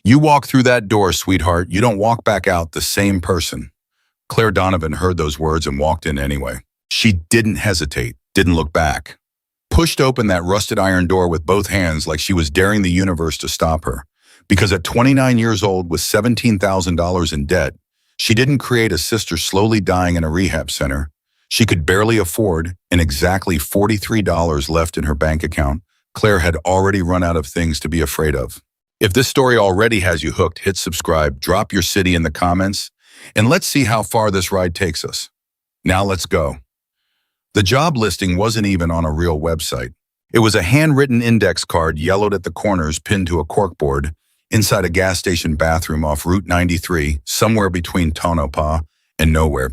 You walk through that door, sweetheart. You don't walk back out the same person. Claire Donovan heard those words and walked in anyway. She didn't hesitate, didn't look back. Pushed open that rusted iron door with both hands like she was daring the universe to stop her. Because at 29 years old with $17,000 in debt, she didn't create a sister slowly dying in a rehab center. She could barely afford, and exactly $43 left in her bank account, Claire had already run out of things to be afraid of. If this story already has you hooked, hit subscribe, drop your city in the comments, and let's see how far this ride takes us. Now let's go. The job listing wasn't even on a real website. It was a handwritten index card yellowed at the corners pinned to a corkboard inside a gas station bathroom off Route 93, somewhere between Tonopah and nowhere.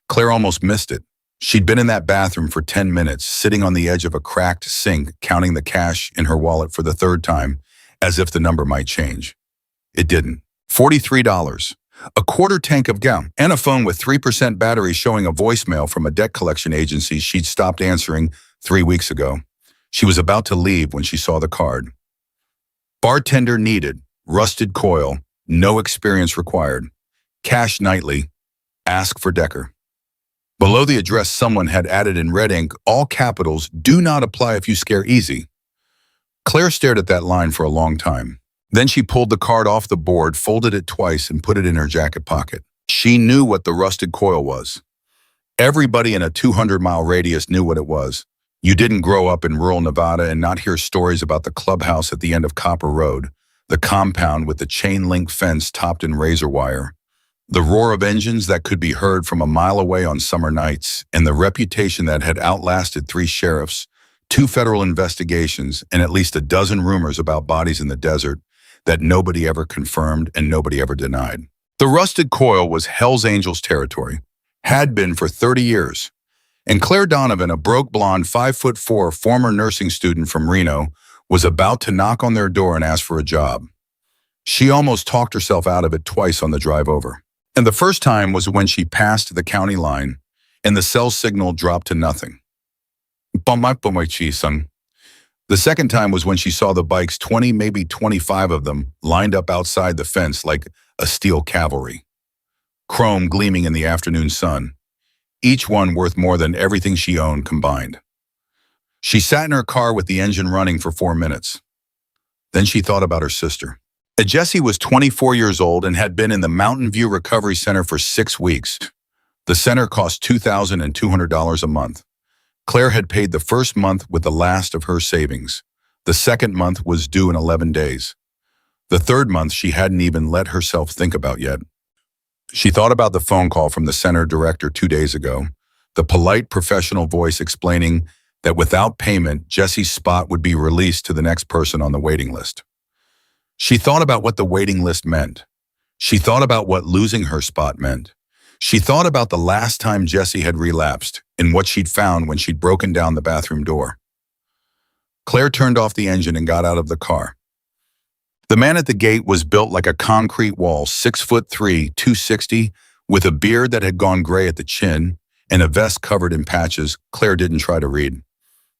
Claire almost missed it. She'd been in that bathroom for 10 minutes, sitting on the edge of a cracked sink, counting the cash in her wallet for the third time, as if the number might change. It didn't. $43. A quarter tank of gas, and a phone with 3% battery showing a voicemail from a debt collection agency she'd stopped answering 3 weeks ago. She was about to leave when she saw the card. Bartender needed, rusted coil, no experience required. Cash nightly, ask for Decker. Below the address, someone had added in red ink, all capitals, do not apply if you scare easy. Claire stared at that line for a long time. Then she pulled the card off the board, folded it twice, and put it in her jacket pocket. She knew what the rusted coil was. Everybody in a 200-mile radius knew what it was. You didn't grow up in rural Nevada and not hear stories about the clubhouse at the end of Copper Road, the compound with the chain-link fence topped in razor wire, the roar of engines that could be heard from a mile away on summer nights, and the reputation that had outlasted 3 sheriffs, 2 federal investigations, and at least a dozen rumors about bodies in the desert that nobody ever confirmed and nobody ever denied. The rusted coil was Hell's Angels territory, had been for 30 years. And Claire Donovan, a broke blonde 5'4" former nursing student from Reno, was about to knock on their door and ask for a job. She almost talked herself out of it twice on the drive over. And the first time was when she passed the county line and the cell signal dropped to nothing. The second time was when she saw the bikes, 20, maybe 25 of them, lined up outside the fence like a steel cavalry. Chrome gleaming in the afternoon sun, each one worth more than everything she owned combined. She sat in her car with the engine running for 4 minutes. Then she thought about her sister. Jessie was 24 years old and had been in the Mountain View Recovery Center for 6 weeks. The center cost $2,200 a month. Claire had paid the first month with the last of her savings. The second month was due in 11 days. The third month she hadn't even let herself think about yet. She thought about the phone call from the center director 2 days ago, the polite professional voice explaining that without payment, Jessie's spot would be released to the next person on the waiting list. She thought about what the waiting list meant. She thought about what losing her spot meant. She thought about the last time Jessie had relapsed and what she'd found when she'd broken down the bathroom door. Claire turned off the engine and got out of the car. The man at the gate was built like a concrete wall, 6'3", 260, with a beard that had gone gray at the chin and a vest covered in patches Claire didn't try to read.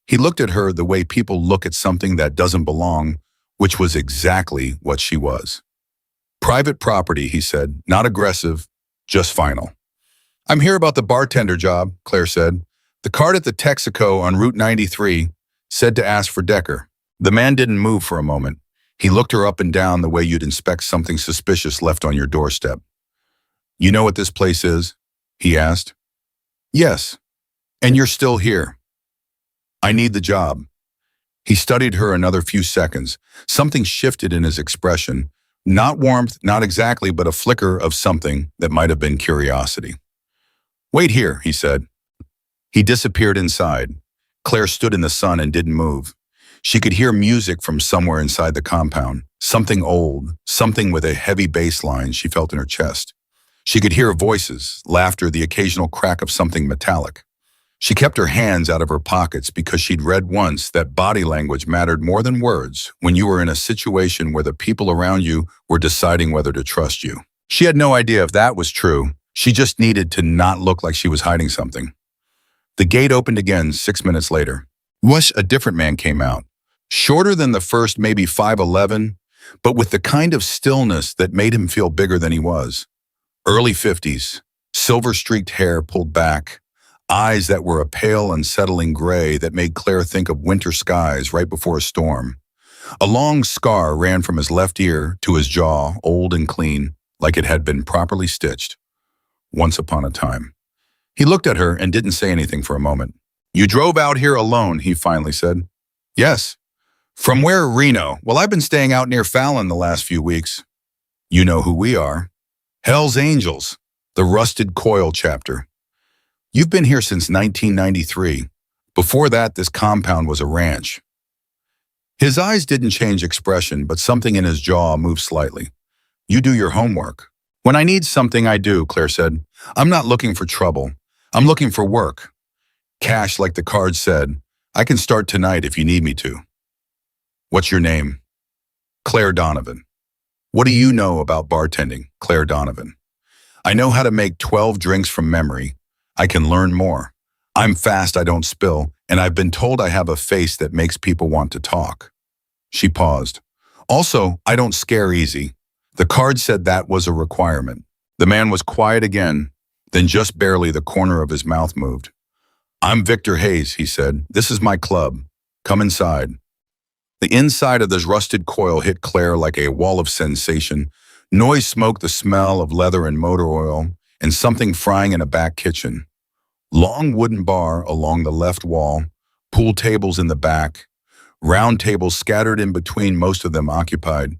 He looked at her the way people look at something that doesn't belong, which was exactly what she was. Private property, he said, not aggressive, just final. I'm here about the bartender job, Claire said. The card at the Texaco on Route 93 said to ask for Decker. The man didn't move for a moment. He looked her up and down the way you'd inspect something suspicious left on your doorstep. You know what this place is? He asked. Yes. And you're still here. I need the job. He studied her another few seconds. Something shifted in his expression. Not warmth, not exactly, but a flicker of something that might have been curiosity. Wait here, he said. He disappeared inside. Claire stood in the sun and didn't move. She could hear music from somewhere inside the compound, something old, something with a heavy bass line she felt in her chest. She could hear voices, laughter, the occasional crack of something metallic. She kept her hands out of her pockets because she'd read once that body language mattered more than words when you were in a situation where the people around you were deciding whether to trust you. She had no idea if that was true. She just needed to not look like she was hiding something. The gate opened again 6 minutes later. A different man came out. Shorter than the first, maybe 5'11", but with the kind of stillness that made him feel bigger than he was. Early 50s, silver-streaked hair pulled back, eyes that were a pale, unsettling gray that made Claire think of winter skies right before a storm. A long scar ran from his left ear to his jaw, old and clean, like it had been properly stitched. Once upon a time. He looked at her and didn't say anything for a moment. "You drove out here alone," he finally said. "Yes." "From where, Reno?" "Well, I've been staying out near Fallon the last few weeks." "You know who we are." "Hell's Angels, the Rusted Coil chapter." "You've been here since 1993. Before that, this compound was a ranch." His eyes didn't change expression, but something in his jaw moved slightly. "You do your homework." "When I need something, I do," Claire said. "I'm not looking for trouble. I'm looking for work. Cash, like the card said. I can start tonight if you need me to." "What's your name?" "Claire Donovan." "What do you know about bartending?" "Claire Donovan." "I know how to make 12 drinks from memory. I can learn more. I'm fast, I don't spill, and I've been told I have a face that makes people want to talk." She paused. "Also, I don't scare easy. The card said that was a requirement." The man was quiet again, then just barely the corner of his mouth moved. "I'm Victor Hayes," he said. "This is my club. Come inside." The inside of this rusted coil hit Claire like a wall of sensation. Noise, smoke, the smell of leather and motor oil, and something frying in a back kitchen. Long wooden bar along the left wall, pool tables in the back, round tables scattered in between, most of them occupied.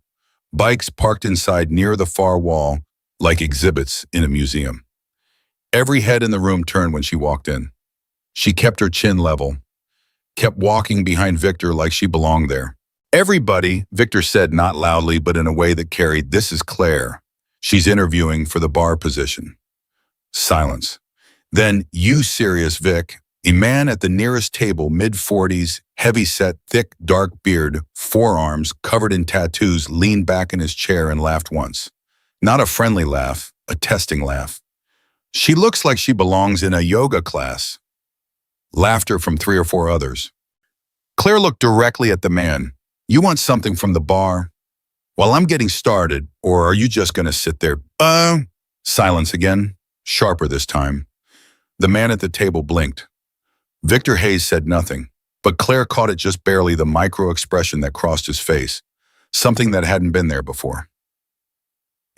Bikes parked inside near the far wall, like exhibits in a museum. Every head in the room turned when she walked in. She kept her chin level, kept walking behind Victor like she belonged there. "Everybody," Victor said, not loudly, but in a way that carried, "This is Claire. She's interviewing for the bar position." Silence. Then, "You serious, Vic?" A man at the nearest table, mid-40s, heavy-set, thick, dark beard, forearms covered in tattoos, leaned back in his chair and laughed once. Not a friendly laugh, a testing laugh. "She looks like she belongs in a yoga class." Laughter from 3 or 4 others. Claire looked directly at the man. "You want something from the bar?" "Well, I'm getting started, or are you just going to sit there?" Silence again, sharper this time. The man at the table blinked. Victor Hayes said nothing, but Claire caught it just barely, the micro-expression that crossed his face, something that hadn't been there before.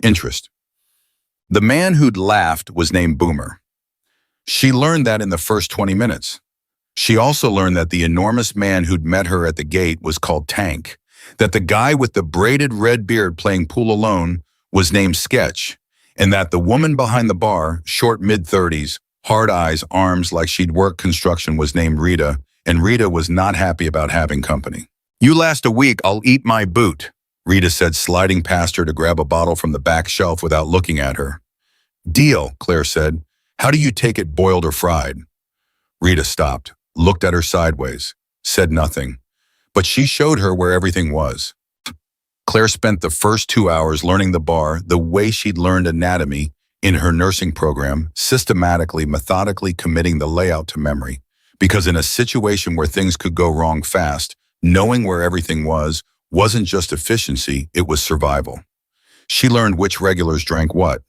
Interest. The man who'd laughed was named Boomer. She learned that in the first 20 minutes. She also learned that the enormous man who'd met her at the gate was called Tank, that the guy with the braided red beard playing pool alone was named Sketch, and that the woman behind the bar, short mid-30s, hard eyes, arms like she'd worked construction, was named Rita, and Rita was not happy about having company. "You last a week, I'll eat my boot," Rita said, sliding past her to grab a bottle from the back shelf without looking at her. "Deal," Claire said. "How do you take it, boiled or fried?" Rita stopped, looked at her sideways, said nothing, but she showed her where everything was. Claire spent the first 2 hours learning the bar the way she'd learned anatomy in her nursing program, systematically, methodically committing the layout to memory. Because in a situation where things could go wrong fast, knowing where everything was wasn't just efficiency, it was survival. She learned which regulars drank what.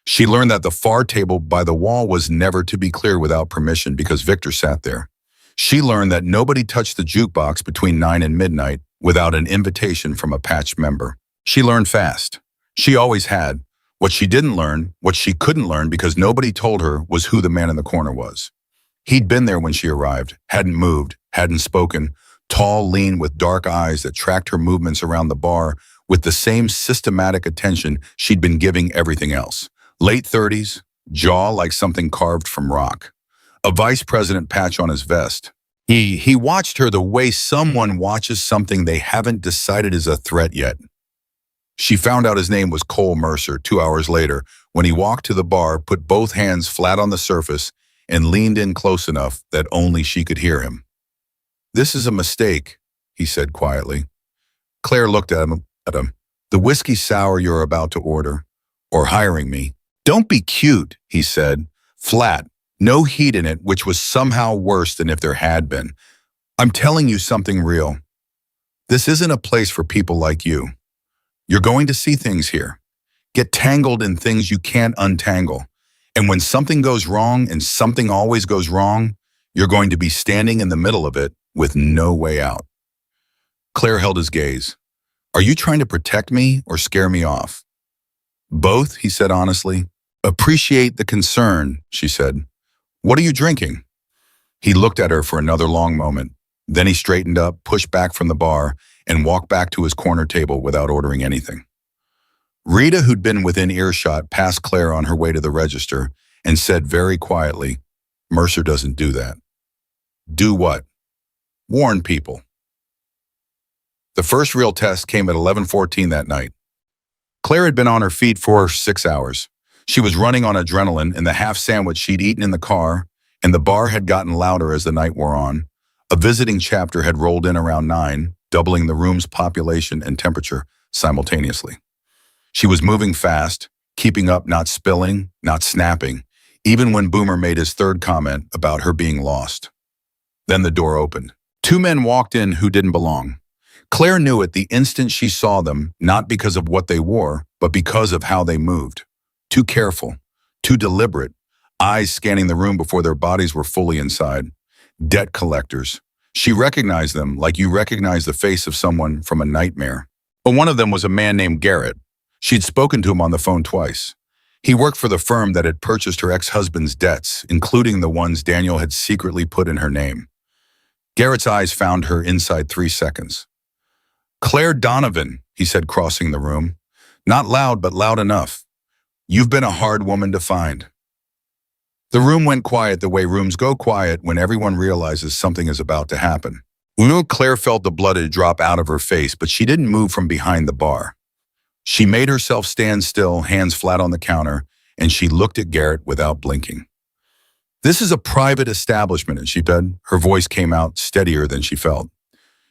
She learned that the far table by the wall was never to be cleared without permission because Victor sat there. She learned that nobody touched the jukebox between 9 and midnight without an invitation from a patched member. She learned fast. She always had. What she didn't learn, what she couldn't learn because nobody told her, was who the man in the corner was. He'd been there when she arrived, hadn't moved, hadn't spoken, tall, lean, with dark eyes that tracked her movements around the bar with the same systematic attention she'd been giving everything else. Late 30s, jaw like something carved from rock. A vice president patch on his vest. He watched her the way someone watches something they haven't decided is a threat yet. She found out his name was Cole Mercer 2 hours later when he walked to the bar, put both hands flat on the surface, and leaned in close enough that only she could hear him. "This is a mistake," he said quietly. Claire looked at him. "The whiskey sour you're about to order, or hiring me." "Don't be cute," he said, flat, no heat in it, which was somehow worse than if there had been. "I'm telling you something real. This isn't a place for people like you. You're going to see things here. Get tangled in things you can't untangle. And when something goes wrong, and something always goes wrong, you're going to be standing in the middle of it with no way out. Claire held his gaze. Are you trying to protect me or scare me off? Both, he said honestly. Appreciate the concern, she said. What are you drinking? He looked at her for another long moment. Then he straightened up, pushed back from the bar, and walked back to his corner table without ordering anything. Rita, who'd been within earshot, passed Claire on her way to the register and said very quietly, Mercer doesn't do that. Do what? Warn people. The first real test came at 11:14 that night. Claire had been on her feet for 6 hours. She was running on adrenaline and the half sandwich she'd eaten in the car, and the bar had gotten louder as the night wore on. A visiting chapter had rolled in around 9, doubling the room's population and temperature simultaneously. She was moving fast, keeping up, not spilling, not snapping, even when Boomer made his third comment about her being lost. Then the door opened. 2 men walked in who didn't belong. Claire knew it the instant she saw them, not because of what they wore, but because of how they moved. Too careful, too deliberate, eyes scanning the room before their bodies were fully inside. Debt collectors. She recognized them like you recognize the face of someone from a nightmare. But one of them was a man named Garrett. She'd spoken to him on the phone twice. He worked for the firm that had purchased her ex-husband's debts, including the ones Daniel had secretly put in her name. Garrett's eyes found her inside 3 seconds. Claire Donovan, he said, crossing the room. Not loud, but loud enough. You've been a hard woman to find. The room went quiet the way rooms go quiet when everyone realizes something is about to happen. Claire felt the blood drop out of her face, but she didn't move from behind the bar. She made herself stand still, hands flat on the counter, and she looked at Garrett without blinking. This is a private establishment, she said. Her voice came out steadier than she felt.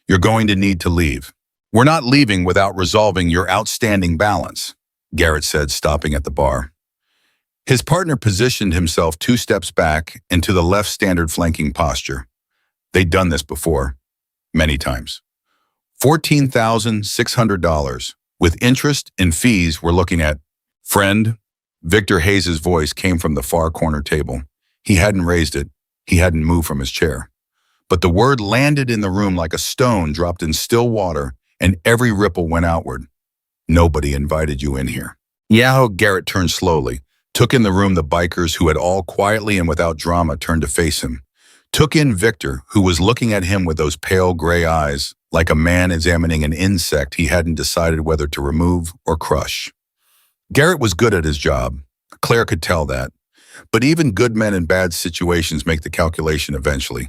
You're going to need to leave. We're not leaving without resolving your outstanding balance, Garrett said, stopping at the bar. His partner positioned himself 2 steps back into the left standard flanking posture. They'd done this before, many times. $14,600. With interest and fees, we're looking at, friend, Victor Hayes' voice came from the far corner table. He hadn't raised it. He hadn't moved from his chair. But the word landed in the room like a stone dropped in still water, and every ripple went outward. Nobody invited you in here. Yeah, Garrett turned slowly, took in the room the bikers who had all quietly and without drama turned to face him. Took in Victor, who was looking at him with those pale gray eyes, like a man examining an insect he hadn't decided whether to remove or crush. Garrett was good at his job. Claire could tell that. But even good men in bad situations make the calculation eventually.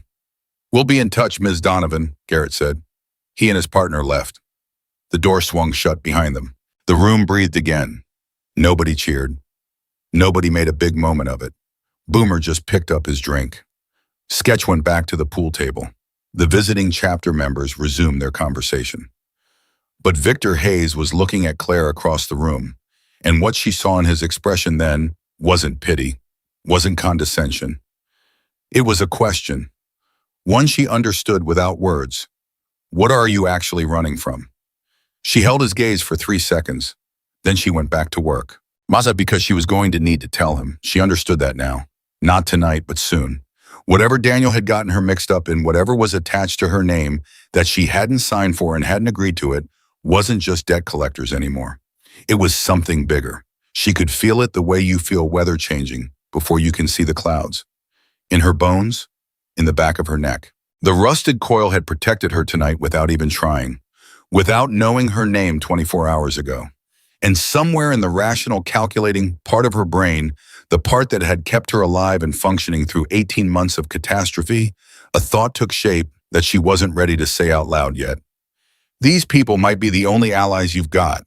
We'll be in touch, Ms. Donovan, Garrett said. He and his partner left. The door swung shut behind them. The room breathed again. Nobody cheered. Nobody made a big moment of it. Boomer just picked up his drink. Sketch went back to the pool table. The visiting chapter members resumed their conversation. But Victor Hayes was looking at Claire across the room, and what she saw in his expression then wasn't pity, wasn't condescension. It was a question, one she understood without words. What are you actually running from? She held his gaze for 3 seconds. Then she went back to work. Maza, because she was going to need to tell him. She understood that now. Not tonight, but soon. Whatever Daniel had gotten her mixed up in, whatever was attached to her name that she hadn't signed for and hadn't agreed to it, wasn't just debt collectors anymore. It was something bigger. She could feel it the way you feel weather changing before you can see the clouds. In her bones, in the back of her neck. The rusted coil had protected her tonight without even trying, without knowing her name 24 hours ago. And somewhere in the rational, calculating part of her brain, the part that had kept her alive and functioning through 18 months of catastrophe, a thought took shape that she wasn't ready to say out loud yet. These people might be the only allies you've got.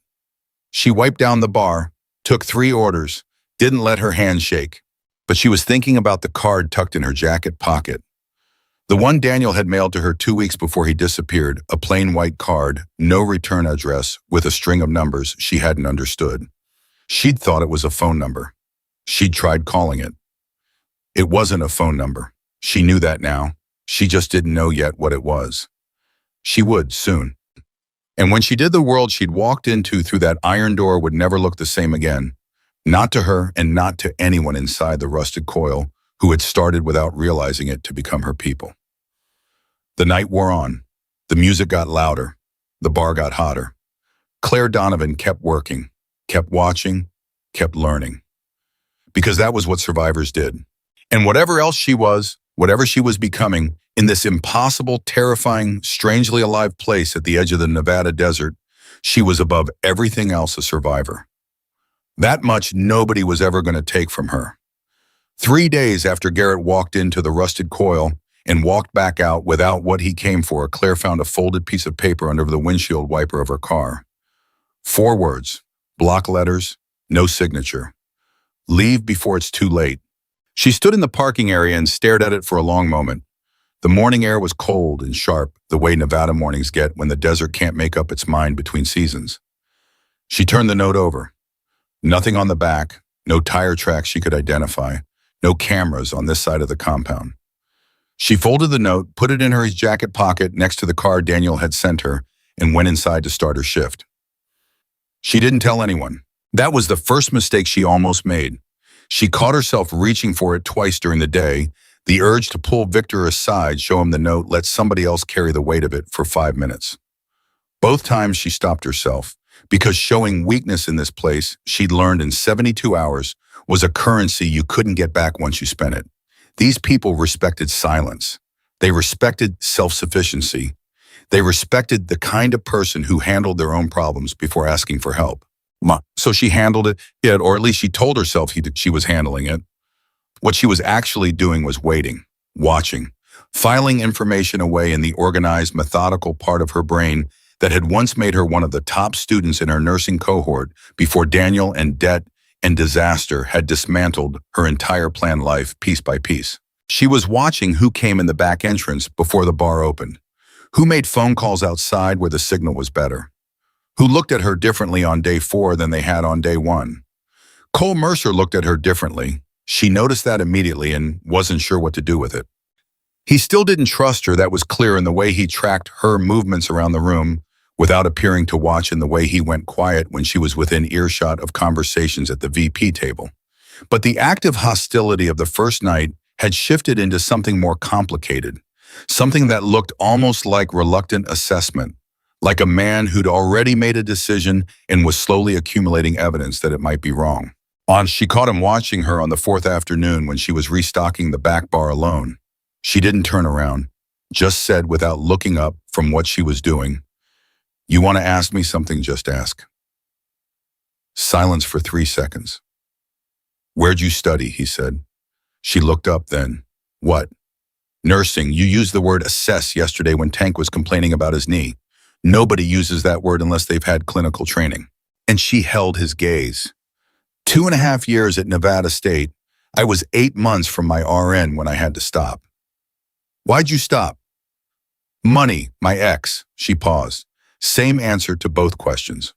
She wiped down the bar, took 3 orders, didn't let her hand shake. But she was thinking about the card tucked in her jacket pocket. The one Daniel had mailed to her 2 weeks before he disappeared, a plain white card, no return address, with a string of numbers she hadn't understood. She'd thought it was a phone number. She'd tried calling it. It wasn't a phone number. She knew that now. She just didn't know yet what it was. She would soon. And when she did, the world she'd walked into through that iron door would never look the same again. Not to her and not to anyone inside the rusted coil who had started without realizing it to become her people. The night wore on. The music got louder. The bar got hotter. Claire Donovan kept working, kept watching, kept learning. Because that was what survivors did. And whatever else she was, whatever she was becoming, in this impossible, terrifying, strangely alive place at the edge of the Nevada desert, she was above everything else a survivor. That much nobody was ever going to take from her. 3 days after Garrett walked into the rusted coil and walked back out without what he came for, Claire found a folded piece of paper under the windshield wiper of her car. 4 words, block letters, no signature. Leave before it's too late. She stood in the parking area and stared at it for a long moment. The morning air was cold and sharp, the way Nevada mornings get when the desert can't make up its mind between seasons. She turned the note over. Nothing on the back, no tire tracks she could identify, no cameras on this side of the compound. She folded the note, put it in her jacket pocket next to the car Daniel had sent her, and went inside to start her shift. She didn't tell anyone. That was the first mistake she almost made. She caught herself reaching for it twice during the day, the urge to pull Victor aside, show him the note, let somebody else carry the weight of it for 5 minutes. Both times she stopped herself, because showing weakness in this place, she'd learned in 72 hours, was a currency you couldn't get back once you spent it. These people respected silence. They respected self-sufficiency. They respected the kind of person who handled their own problems before asking for help. So she handled it, or at least she told herself she was handling it. What she was actually doing was waiting, watching, filing information away in the organized, methodical part of her brain that had once made her one of the top students in her nursing cohort before Daniel and debt and disaster had dismantled her entire planned life piece by piece. She was watching who came in the back entrance before the bar opened, who made phone calls outside where the signal was better, who looked at her differently on day 4 than they had on day 1. Cole Mercer looked at her differently. She noticed that immediately and wasn't sure what to do with it. He still didn't trust her, that was clear in the way he tracked her movements around the room without appearing to watch, in the way he went quiet when she was within earshot of conversations at the VP table. But the active hostility of the first night had shifted into something more complicated, something that looked almost like reluctant assessment, like a man who'd already made a decision and was slowly accumulating evidence that it might be wrong. She caught him watching her on the 4th afternoon when she was restocking the back bar alone. She didn't turn around, just said without looking up from what she was doing, "You want to ask me something, just ask." Silence for 3 seconds. "Where'd you study?" he said. She looked up then. "What?" "Nursing. You used the word assess yesterday when Tank was complaining about his knee. Nobody uses that word unless they've had clinical training." And she held his gaze. 2.5 years at Nevada State. I was 8 months from my RN when I had to stop. "Why'd you stop?" "Money, my ex." She paused. Same answer to both questions.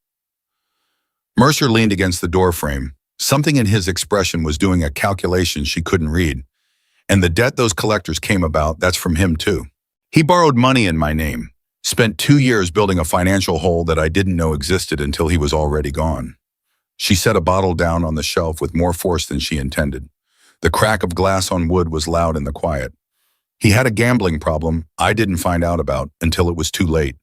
Mercer leaned against the doorframe. Something in his expression was doing a calculation she couldn't read. "And the debt those collectors came about, that's from him too. He borrowed money in my name. Spent 2 years building a financial hole that I didn't know existed until he was already gone." She set a bottle down on the shelf with more force than she intended. The crack of glass on wood was loud in the quiet. "He had a gambling problem I didn't find out about until it was too late.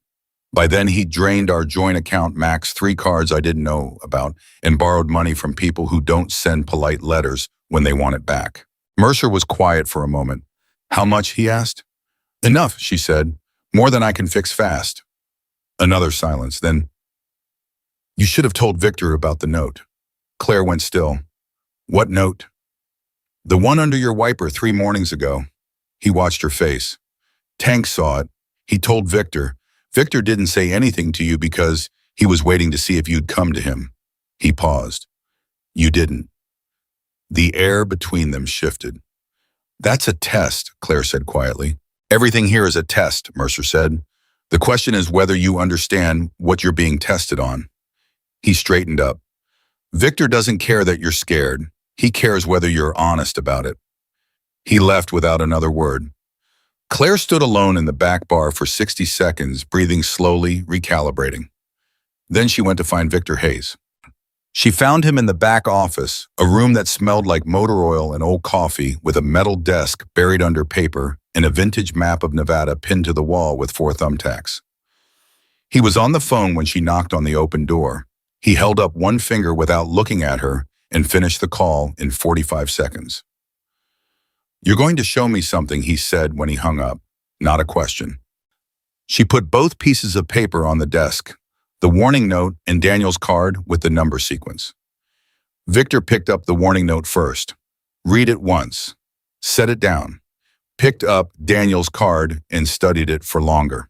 By then he drained our joint account max 3 cards I didn't know about and borrowed money from people who don't send polite letters when they want it back." Mercer was quiet for a moment. "How much?" he asked. "Enough," she said. "More than I can fix fast." Another silence. Then, "You should have told Victor about the note." Claire went still. "What note?" "The one under your wiper 3 mornings ago." He watched her face. "Tank saw it. He told Victor. Victor didn't say anything to you because he was waiting to see if you'd come to him." He paused. "You didn't." The air between them shifted. "That's a test," Claire said quietly. "Everything here is a test," Mercer said. "The question is whether you understand what you're being tested on." He straightened up. "Victor doesn't care that you're scared. He cares whether you're honest about it." He left without another word. Claire stood alone in the back bar for 60 seconds, breathing slowly, recalibrating. Then she went to find Victor Hayes. She found him in the back office, a room that smelled like motor oil and old coffee, with a metal desk buried under paper and a vintage map of Nevada pinned to the wall with 4 thumbtacks. He was on the phone when she knocked on the open door. He held up one finger without looking at her and finished the call in 45 seconds. "You're going to show me something," he said when he hung up, not a question. She put both pieces of paper on the desk, the warning note and Daniel's card with the number sequence. Victor picked up the warning note first. Read it once. Set it down. Picked up Daniel's card and studied it for longer.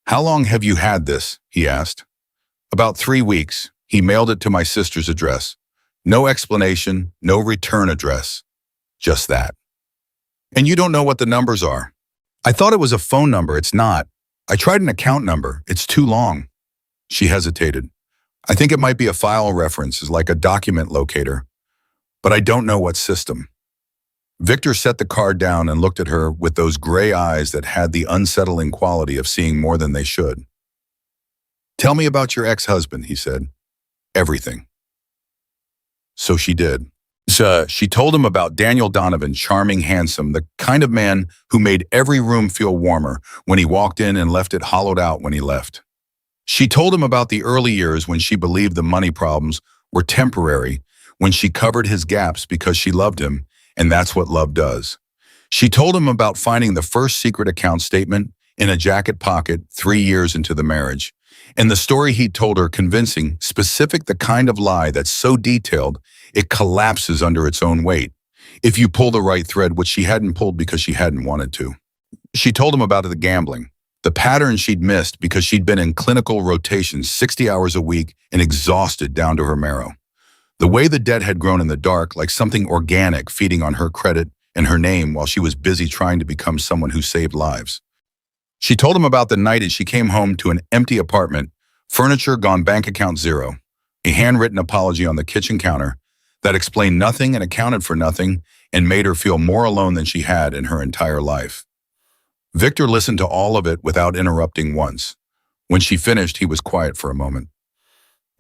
"How long have you had this?" he asked. "About 3 weeks. He mailed it to my sister's address. No explanation, no return address. Just that." "And you don't know what the numbers are?" "I thought it was a phone number. It's not. I tried an account number. It's too long." She hesitated. "I think it might be a file reference, like a document locator. But I don't know what system." Victor set the card down and looked at her with those gray eyes that had the unsettling quality of seeing more than they should. "Tell me about your ex-husband," he said. "Everything." So she did. She told him about Daniel Donovan, charming, handsome, the kind of man who made every room feel warmer when he walked in and left it hollowed out when he left. She told him about the early years when she believed the money problems were temporary, when she covered his gaps because she loved him, and that's what love does. She told him about finding the first secret account statement in a jacket pocket 3 years into the marriage, and the story he told her, convincing, specific, the kind of lie that's so detailed it collapses under its own weight, if you pull the right thread, which she hadn't pulled because she hadn't wanted to. She told him about the gambling, the pattern she'd missed because she'd been in clinical rotations 60 hours a week and exhausted down to her marrow. The way the debt had grown in the dark, like something organic feeding on her credit and her name while she was busy trying to become someone who saved lives. She told him about the night as she came home to an empty apartment, furniture gone, bank account zero, a handwritten apology on the kitchen counter that explained nothing and accounted for nothing and made her feel more alone than she had in her entire life. Victor listened to all of it without interrupting once. When she finished, he was quiet for a moment.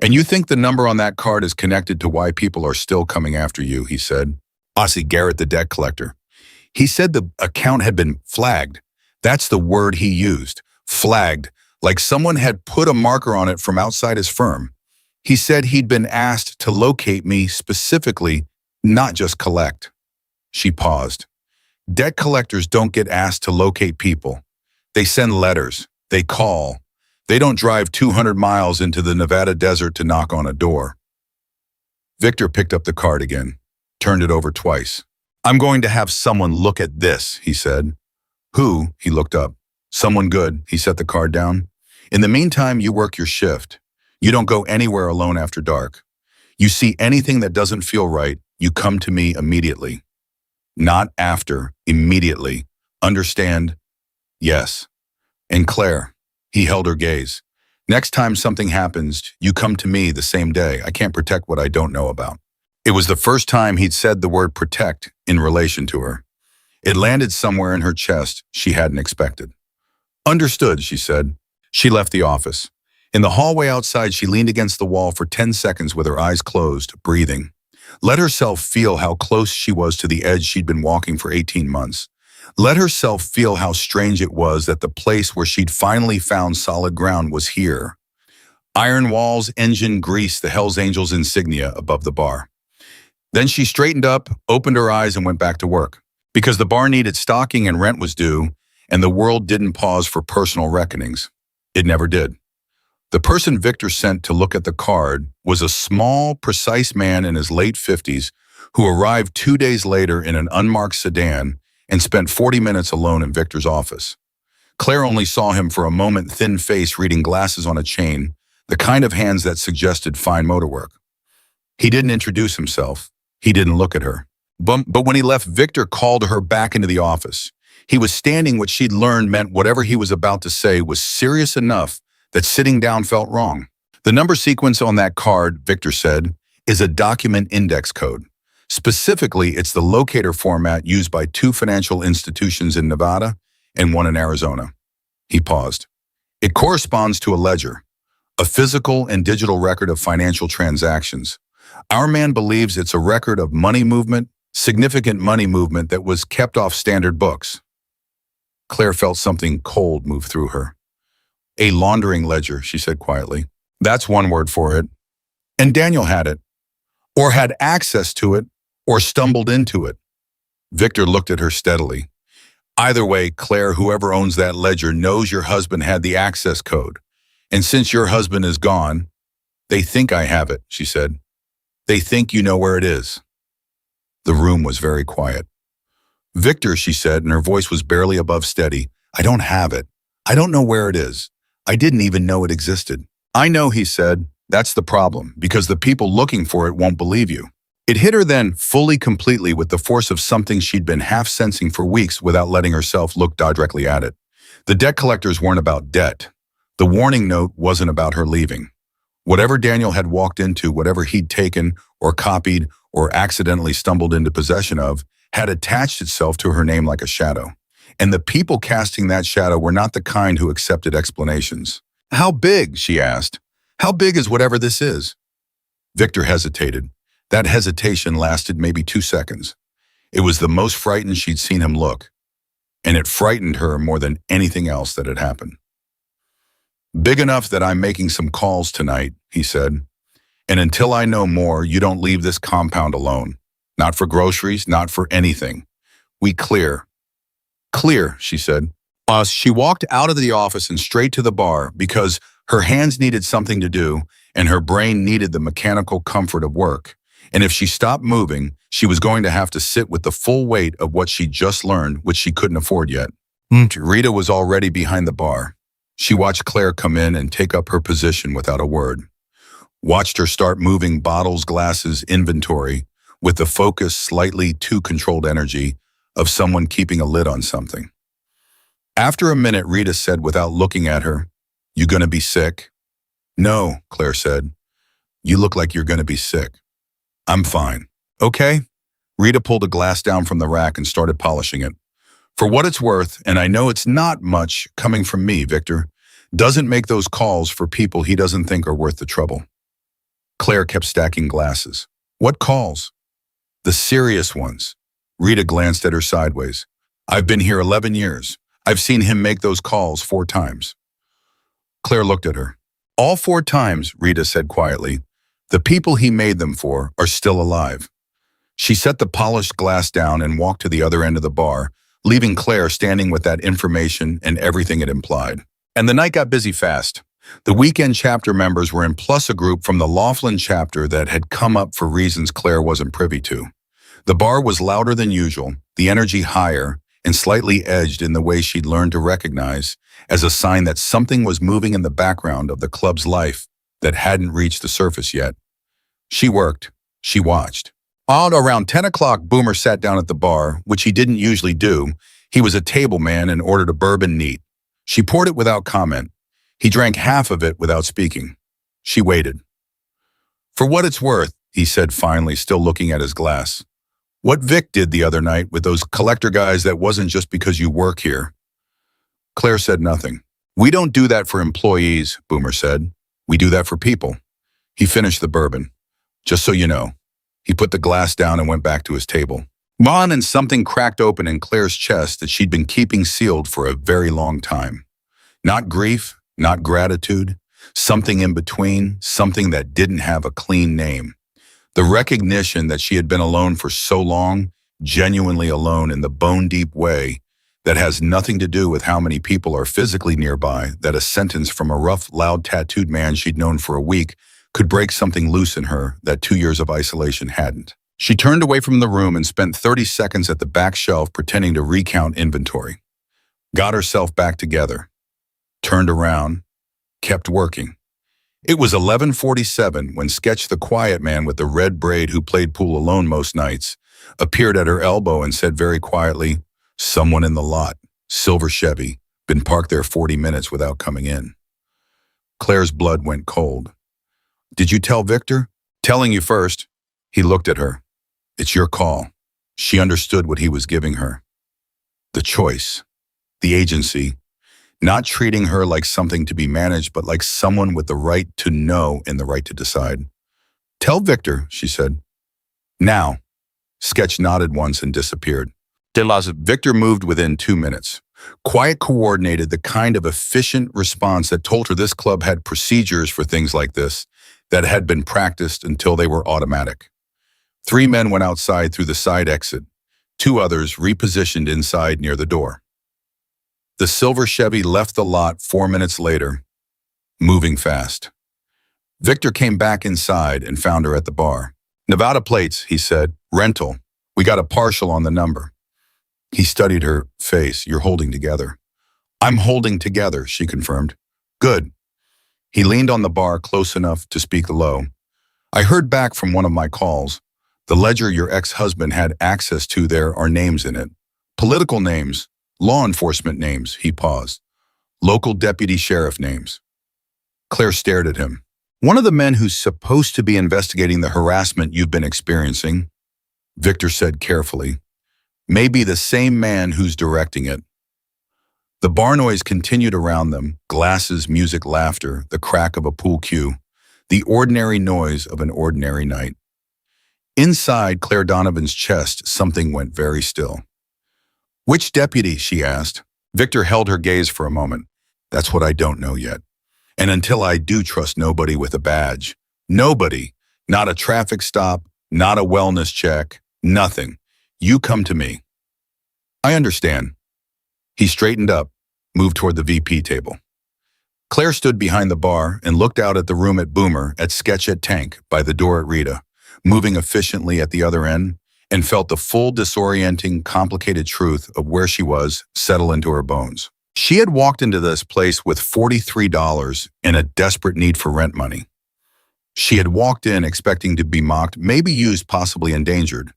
"And you think the number on that card is connected to why people are still coming after you," he said. "Ossie Garrett, the debt collector. He said the account had been flagged. That's the word he used, flagged, like someone had put a marker on it from outside his firm. He said he'd been asked to locate me specifically, not just collect." She paused. "Debt collectors don't get asked to locate people. They send letters. They call. They don't drive 200 miles into the Nevada desert to knock on a door." Victor picked up the card again, turned it over twice. "I'm going to have someone look at this," he said. "Who?" He looked up. "Someone good." He set the card down. "In the meantime, you work your shift. You don't go anywhere alone after dark. You see anything that doesn't feel right, you come to me immediately. Not after, immediately. Understand?" "Yes." "And Claire," he held her gaze, "next time something happens, you come to me the same day. I can't protect what I don't know about." It was the first time he'd said the word protect in relation to her. It landed somewhere in her chest she hadn't expected. "Understood," she said. She left the office. In the hallway outside, she leaned against the wall for 10 seconds with her eyes closed, breathing. Let herself feel how close she was to the edge she'd been walking for 18 months. Let herself feel how strange it was that the place where she'd finally found solid ground was here. Iron walls, engine grease, the Hells Angels insignia above the bar. Then she straightened up, opened her eyes, and went back to work. Because the bar needed stocking and rent was due, and the world didn't pause for personal reckonings. It never did. The person Victor sent to look at the card was a small, precise man in his late 50s who arrived 2 days later in an unmarked sedan and spent 40 minutes alone in Victor's office. Claire only saw him for a moment, thin face, reading glasses on a chain, the kind of hands that suggested fine motor work. He didn't introduce himself. He didn't look at her. But when he left, Victor called her back into the office. He was standing what she'd learned meant whatever he was about to say was serious enough that sitting down felt wrong. "The number sequence on that card," Victor said, "is a document index code. Specifically, it's the locator format used by 2 financial institutions in Nevada and one in Arizona. He paused. It corresponds to a ledger, a physical and digital record of financial transactions. Our man believes it's a record of money movement, significant money movement that was kept off standard books. Claire felt something cold move through her. A laundering ledger, she said quietly. That's one word for it. And Daniel had it, or had access to it, or stumbled into it. Victor looked at her steadily. Either way, Claire, whoever owns that ledger knows your husband had the access code. And since your husband is gone, they think I have it, she said. They think you know where it is. The room was very quiet. Victor, she said, and her voice was barely above steady, I don't have it. I don't know where it is. I didn't even know it existed. I know, he said. That's the problem, because the people looking for it won't believe you. It hit her then, fully, completely, with the force of something she'd been half-sensing for weeks without letting herself look directly at it. The debt collectors weren't about debt. The warning note wasn't about her leaving. Whatever Daniel had walked into, whatever he'd taken or copied or accidentally stumbled into possession of, had attached itself to her name like a shadow. And the people casting that shadow were not the kind who accepted explanations. How big, she asked. How big is whatever this is? Victor hesitated. That hesitation lasted maybe 2 seconds. It was the most frightened she'd seen him look, and it frightened her more than anything else that had happened. Big enough that I'm making some calls tonight, he said. And until I know more, you don't leave this compound alone. Not for groceries, not for anything. We clear. Clear, she said. She walked out of the office and straight to the bar because her hands needed something to do and her brain needed the mechanical comfort of work. And if she stopped moving, she was going to have to sit with the full weight of what she'd just learned, which she couldn't afford yet. Rita was already behind the bar. She watched Claire come in and take up her position without a word. Watched her start moving bottles, glasses, inventory, with the focused, slightly too controlled energy of someone keeping a lid on something. After a minute, Rita said without looking at her, You gonna be sick? No, Claire said. You look like you're gonna be sick. I'm fine. Okay? Rita pulled a glass down from the rack and started polishing it. For what it's worth, and I know it's not much coming from me, Victor, doesn't make those calls for people he doesn't think are worth the trouble. Claire kept stacking glasses. What calls? The serious ones. Rita glanced at her sideways. I've been here 11 years. I've seen him make those calls 4 times. Claire looked at her. All 4 times, Rita said quietly, the people he made them for are still alive. She set the polished glass down and walked to the other end of the bar, leaving Claire standing with that information and everything it implied. And the night got busy fast. The weekend chapter members were in plus a group from the Laughlin chapter that had come up for reasons Claire wasn't privy to. The bar was louder than usual, the energy higher, and slightly edged in the way she'd learned to recognize as a sign that something was moving in the background of the club's life that hadn't reached the surface yet. She worked. She watched. Around 10 o'clock, Boomer sat down at the bar, which he didn't usually do. He was a table man and ordered a bourbon neat. She poured it without comment. He drank half of it without speaking. She waited. For what it's worth, he said finally, still looking at his glass. What Vic did the other night with those collector guys, that wasn't just because you work here. Claire said nothing. We don't do that for employees, Boomer said. We do that for people. He finished the bourbon. Just so you know. He put the glass down and went back to his table. And something cracked open in Claire's chest that she'd been keeping sealed for a very long time. Not grief, not gratitude, something in between, something that didn't have a clean name. The recognition that she had been alone for so long, genuinely alone in the bone-deep way, that has nothing to do with how many people are physically nearby, that a sentence from a rough, loud, tattooed man she'd known for a week could break something loose in her that 2 years of isolation hadn't. She turned away from the room and spent 30 seconds at the back shelf pretending to recount inventory. Got herself back together. Turned around. Kept working. It was 11:47 when Sketch the quiet man with the red braid who played pool alone most nights appeared at her elbow and said very quietly, Someone in the lot, silver Chevy, been parked there 40 minutes without coming in. Claire's blood went cold. Did you tell Victor? Telling you first. He looked at her. It's your call. She understood what he was giving her. The choice. the agency, not treating her like something to be managed, but like someone with the right to know and the right to decide. Tell Victor, she said. Now. Sketch nodded once and disappeared. Victor moved within 2 minutes. Quiet coordinated the kind of efficient response that told her this club had procedures for things like this that had been practiced until they were automatic. 3 men went outside through the side exit. 2 others repositioned inside near the door. The silver Chevy left the lot 4 minutes later, moving fast. Victor came back inside and found her at the bar. Nevada plates, he said. Rental. We got a partial on the number. He studied her face. You're holding together. I'm holding together, she confirmed. Good. He leaned on the bar close enough to speak low. I heard back from one of my calls. The ledger your ex-husband had access to there are names in it. Political names, law enforcement names, he paused. Local deputy sheriff names. Claire stared at him. One of the men who's supposed to be investigating the harassment you've been experiencing, Victor said carefully, may be the same man who's directing it. The bar noise continued around them, glasses, music, laughter, the crack of a pool cue, the ordinary noise of an ordinary night. Inside Claire Donovan's chest, something went very still. Which deputy, she asked. Victor held her gaze for a moment. That's what I don't know yet. And until I do trust nobody with a badge. Nobody. Not a traffic stop, not a wellness check, nothing. You come to me. I understand. He straightened up, moved toward the VP table. Claire stood behind the bar and looked out at the room at Boomer, at Sketch at Tank, by the door at Rita, moving efficiently at the other end, and felt the full disorienting, complicated truth of where she was settle into her bones. She had walked into this place with $43 and a desperate need for rent money. She had walked in expecting to be mocked, maybe used, possibly endangered.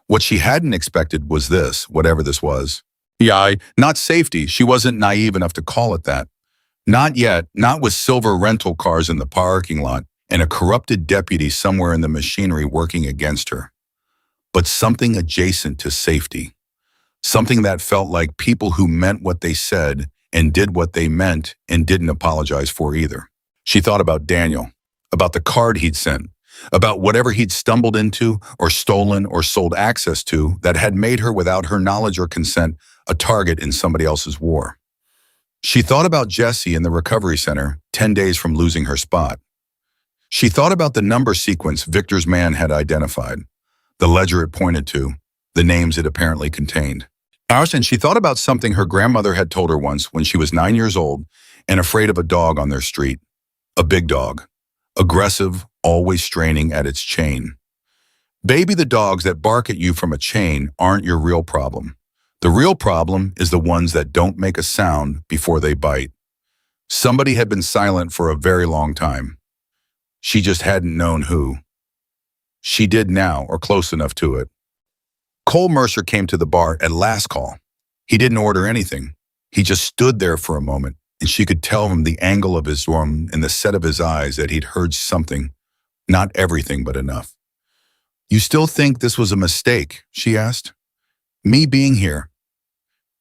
What she hadn't expected was this, whatever this was. Not safety. She wasn't naive enough to call it that. Not yet, not with silver rental cars in the parking lot and a corrupted deputy somewhere in the machinery working against her. But something adjacent to safety. Something that felt like people who meant what they said and did what they meant and didn't apologize for either. She thought about Daniel, about the card he'd sent, about whatever he'd stumbled into or stolen or sold access to that had made her, without her knowledge or consent, a target in somebody else's war. She thought about Jessie in the recovery center, 10 days from losing her spot. She thought about the number sequence Victor's man had identified, the ledger it pointed to, the names it apparently contained. And she thought about something her grandmother had told her once when she was 9 years old and afraid of a dog on their street. A big dog. Aggressive, always straining at its chain. Baby, the dogs that bark at you from a chain aren't your real problem. The real problem is the ones that don't make a sound before they bite. Somebody had been silent for a very long time. She just hadn't known who. She did now, or close enough to it. Cole Mercer came to the bar at last call. He didn't order anything. He just stood there for a moment, and she could tell from the angle of his arm and the set of his eyes that he'd heard something, not everything, but enough. You still think this was a mistake? She asked. Me being here.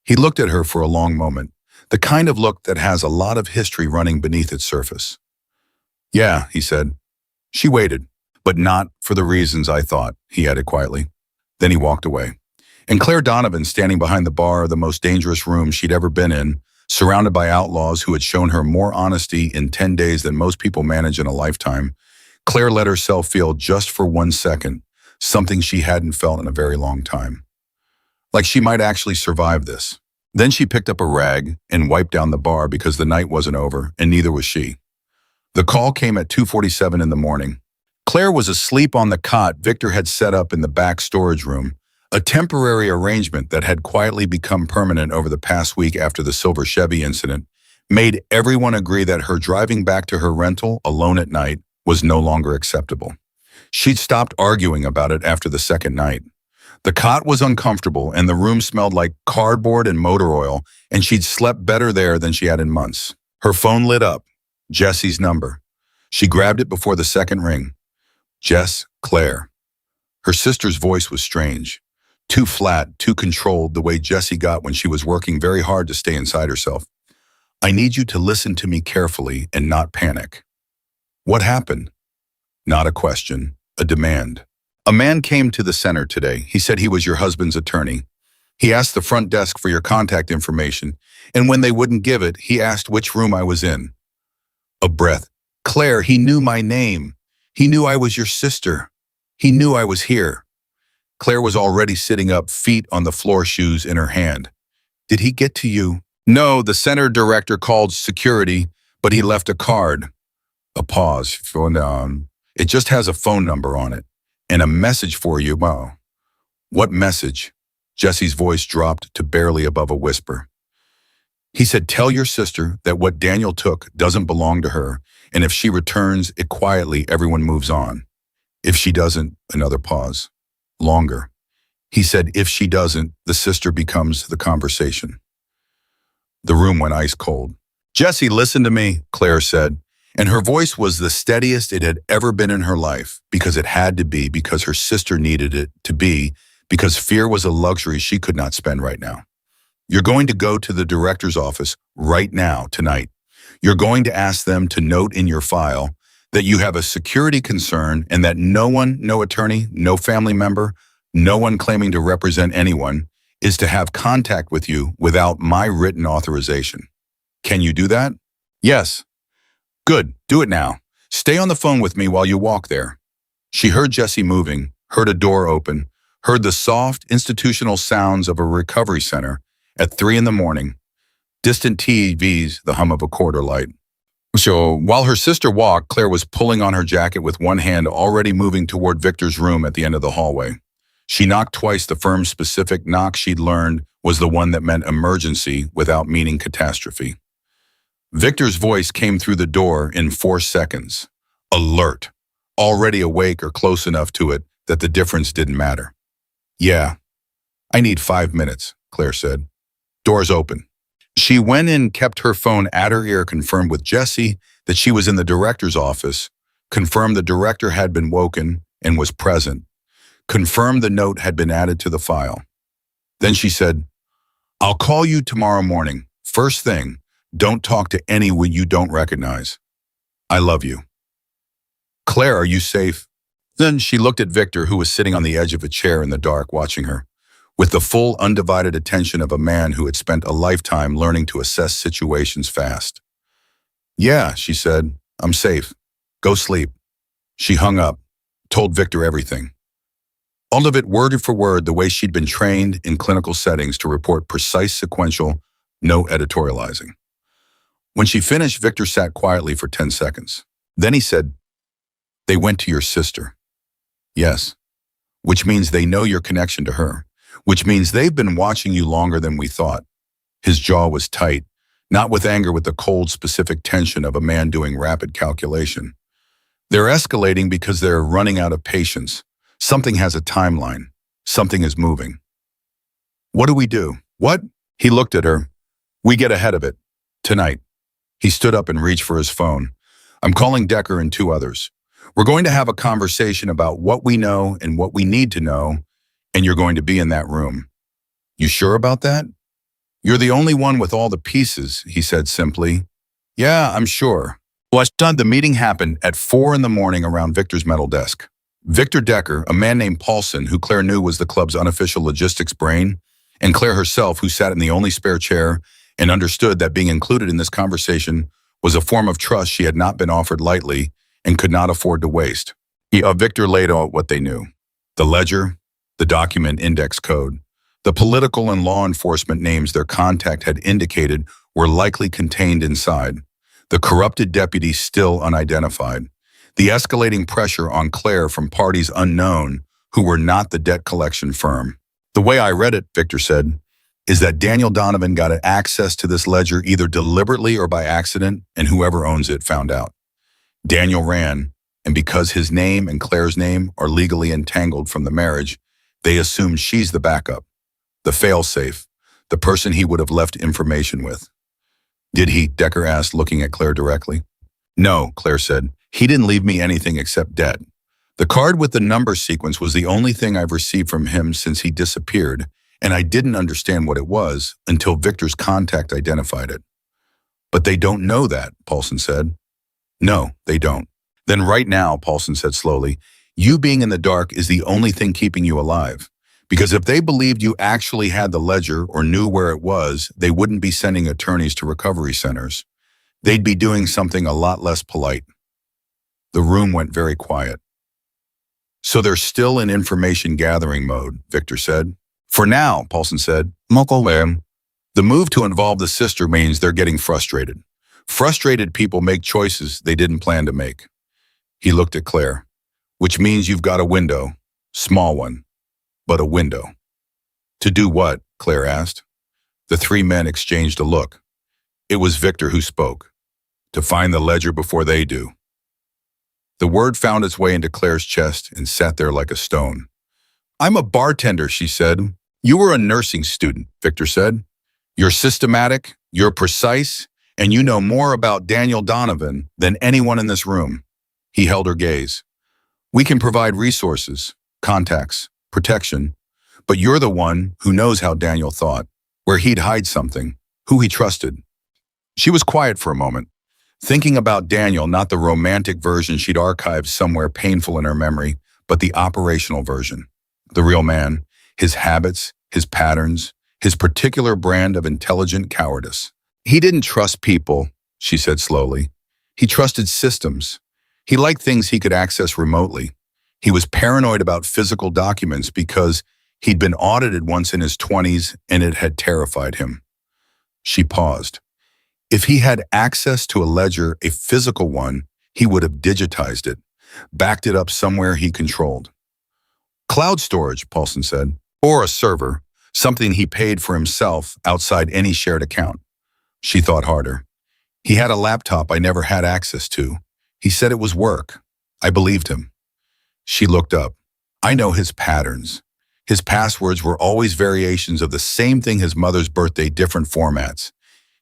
He looked at her for a long moment, the kind of look that has a lot of history running beneath its surface. Yeah, he said. She waited, but not for the reasons I thought, he added quietly. Then he walked away. And Claire Donovan, standing behind the bar of the most dangerous room she'd ever been in, surrounded by outlaws who had shown her more honesty in 10 days than most people manage in a lifetime, Claire let herself feel, just for 1 second, something she hadn't felt in a very long time. Like she might actually survive this. Then she picked up a rag and wiped down the bar because the night wasn't over, and neither was she. The call came at 2:47 in the morning. Claire was asleep on the cot Victor had set up in the back storage room, a temporary arrangement that had quietly become permanent over the past week after the silver Chevy incident, made everyone agree that her driving back to her rental alone at night was no longer acceptable. She'd stopped arguing about it after the second night. The cot was uncomfortable and the room smelled like cardboard and motor oil, and she'd slept better there than she had in months. Her phone lit up. Jessie's number. She grabbed it before the second ring. Jess, Claire. Her sister's voice was strange. Too flat, too controlled, the way Jessie got when she was working very hard to stay inside herself. I need you to listen to me carefully and not panic. What happened? Not a question, a demand. A man came to the center today. He said he was your husband's attorney. He asked the front desk for your contact information, and when they wouldn't give it, he asked which room I was in. A breath. Claire, he knew my name. He knew I was your sister. He knew I was here. Claire was already sitting up, feet on the floor, shoes in her hand. Did he get to you? No, the center director called security, but he left a card. A pause. Phone down. It just has a phone number on it. And a message for you. Wow. What message? Jesse's voice dropped to barely above a whisper. He said, tell your sister that what Daniel took doesn't belong to her, and if she returns it quietly, everyone moves on. If she doesn't, another pause. Longer. He said, if she doesn't, the sister becomes the conversation. The room went ice cold. Jesse, listen to me, Claire said, and her voice was the steadiest it had ever been in her life, because it had to be, because her sister needed it to be, because fear was a luxury she could not spend right now. You're going to go to the director's office right now, tonight. You're going to ask them to note in your file that you have a security concern and that no one, no attorney, no family member, no one claiming to represent anyone, is to have contact with you without my written authorization. Can you do that? Yes. Good, do it now. Stay on the phone with me while you walk there. She heard Jesse moving, heard a door open, heard the soft, institutional sounds of a recovery center at 3 a.m, distant TVs, the hum of a quarter light. So while her sister walked, Claire was pulling on her jacket with one hand, already moving toward Victor's room at the end of the hallway. She knocked twice. The firm's specific knock she'd learned was the one that meant emergency without meaning catastrophe. Victor's voice came through the door in 4 seconds. Alert. Already awake or close enough to it that the difference didn't matter. Yeah. I need 5 minutes, Claire said. Doors open. She went in, kept her phone at her ear, confirmed with Jesse that she was in the director's office, confirmed the director had been woken and was present, confirmed the note had been added to the file. Then she said, I'll call you tomorrow morning. First thing, don't talk to anyone you don't recognize. I love you. Claire, are you safe? Then she looked at Victor, who was sitting on the edge of a chair in the dark, watching her, with the full, undivided attention of a man who had spent a lifetime learning to assess situations fast. Yeah, she said, I'm safe. Go sleep. She hung up, told Victor everything. All of it word for word, the way she'd been trained in clinical settings to report precise, sequential, no editorializing. When she finished, Victor sat quietly for 10 seconds. Then he said, they went to your sister. Yes, which means they know your connection to her, which means they've been watching you longer than we thought. His jaw was tight, not with anger, with the cold, specific tension of a man doing rapid calculation. They're escalating because they're running out of patience. Something has a timeline. Something is moving. What do we do? What? He looked at her. We get ahead of it. Tonight. He stood up and reached for his phone. I'm calling Decker and 2 others. We're going to have a conversation about what we know and what we need to know, and you're going to be in that room. You sure about that? You're the only one with all the pieces, he said simply. Yeah, I'm sure. Well, the meeting happened at 4 a.m. around Victor's metal desk. Victor Decker, a man named Paulson, who Claire knew was the club's unofficial logistics brain, and Claire herself, who sat in the only spare chair and understood that being included in this conversation was a form of trust she had not been offered lightly and could not afford to waste. Victor laid out what they knew. The ledger, the document index code, the political and law enforcement names their contact had indicated were likely contained inside, the corrupted deputy still unidentified, the escalating pressure on Claire from parties unknown who were not the debt collection firm. The way I read it, Victor said, is that Daniel Donovan got access to this ledger either deliberately or by accident, and whoever owns it found out. Daniel ran, and because his name and Claire's name are legally entangled from the marriage, they assumed she's the backup, the fail-safe, the person he would have left information with. Did he? Decker asked, looking at Claire directly. No, Claire said. He didn't leave me anything except debt. The card with the number sequence was the only thing I've received from him since he disappeared, and I didn't understand what it was until Victor's contact identified it. But they don't know that, Paulson said. No, they don't. Then right now, Paulson said slowly, you being in the dark is the only thing keeping you alive. Because if they believed you actually had the ledger or knew where it was, they wouldn't be sending attorneys to recovery centers. They'd be doing something a lot less polite. The room went very quiet. So they're still in information gathering mode, Victor said. For now, Paulson said. The move to involve the sister means they're getting frustrated. Frustrated people make choices they didn't plan to make. He looked at Claire. Which means you've got a window. Small one, but a window. To do what? Claire asked. The three men exchanged a look. It was Victor who spoke. To find the ledger before they do. The word found its way into Claire's chest and sat there like a stone. I'm a bartender, she said. You were a nursing student, Victor said. You're systematic, you're precise, and you know more about Daniel Donovan than anyone in this room. He held her gaze. We can provide resources, contacts, protection, but you're the one who knows how Daniel thought, where he'd hide something, who he trusted. She was quiet for a moment, thinking about Daniel, not the romantic version she'd archived somewhere painful in her memory, but the operational version. The real man, his habits, his patterns, his particular brand of intelligent cowardice. He didn't trust people, she said slowly. He trusted systems. He liked things he could access remotely. He was paranoid about physical documents because he'd been audited once in his 20s and it had terrified him. She paused. If he had access to a ledger, a physical one, he would have digitized it, backed it up somewhere he controlled. Cloud storage, Paulson said, or a server, something he paid for himself outside any shared account. She thought harder. He had a laptop I never had access to. He said it was work. I believed him. She looked up. I know his patterns. His passwords were always variations of the same thing, his mother's birthday, different formats.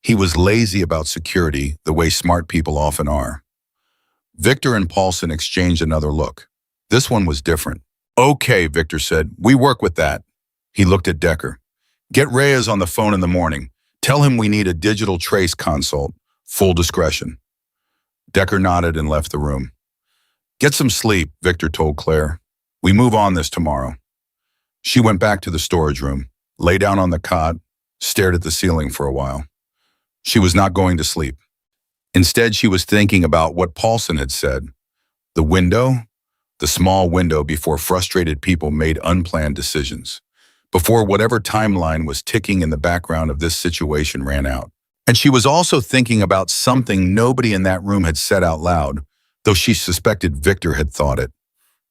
He was lazy about security, the way smart people often are. Victor and Paulson exchanged another look. This one was different. Okay, Victor said, we work with that. He looked at Decker. Get Reyes on the phone in the morning. Tell him we need a digital trace consult. Full discretion. Decker nodded and left the room. Get some sleep, Victor told Claire. We move on this tomorrow. She went back to the storage room, lay down on the cot, stared at the ceiling for a while. She was not going to sleep. Instead, she was thinking about what Paulson had said. The window, the small window before frustrated people made unplanned decisions, before whatever timeline was ticking in the background of this situation ran out. And she was also thinking about something nobody in that room had said out loud, though she suspected Victor had thought it.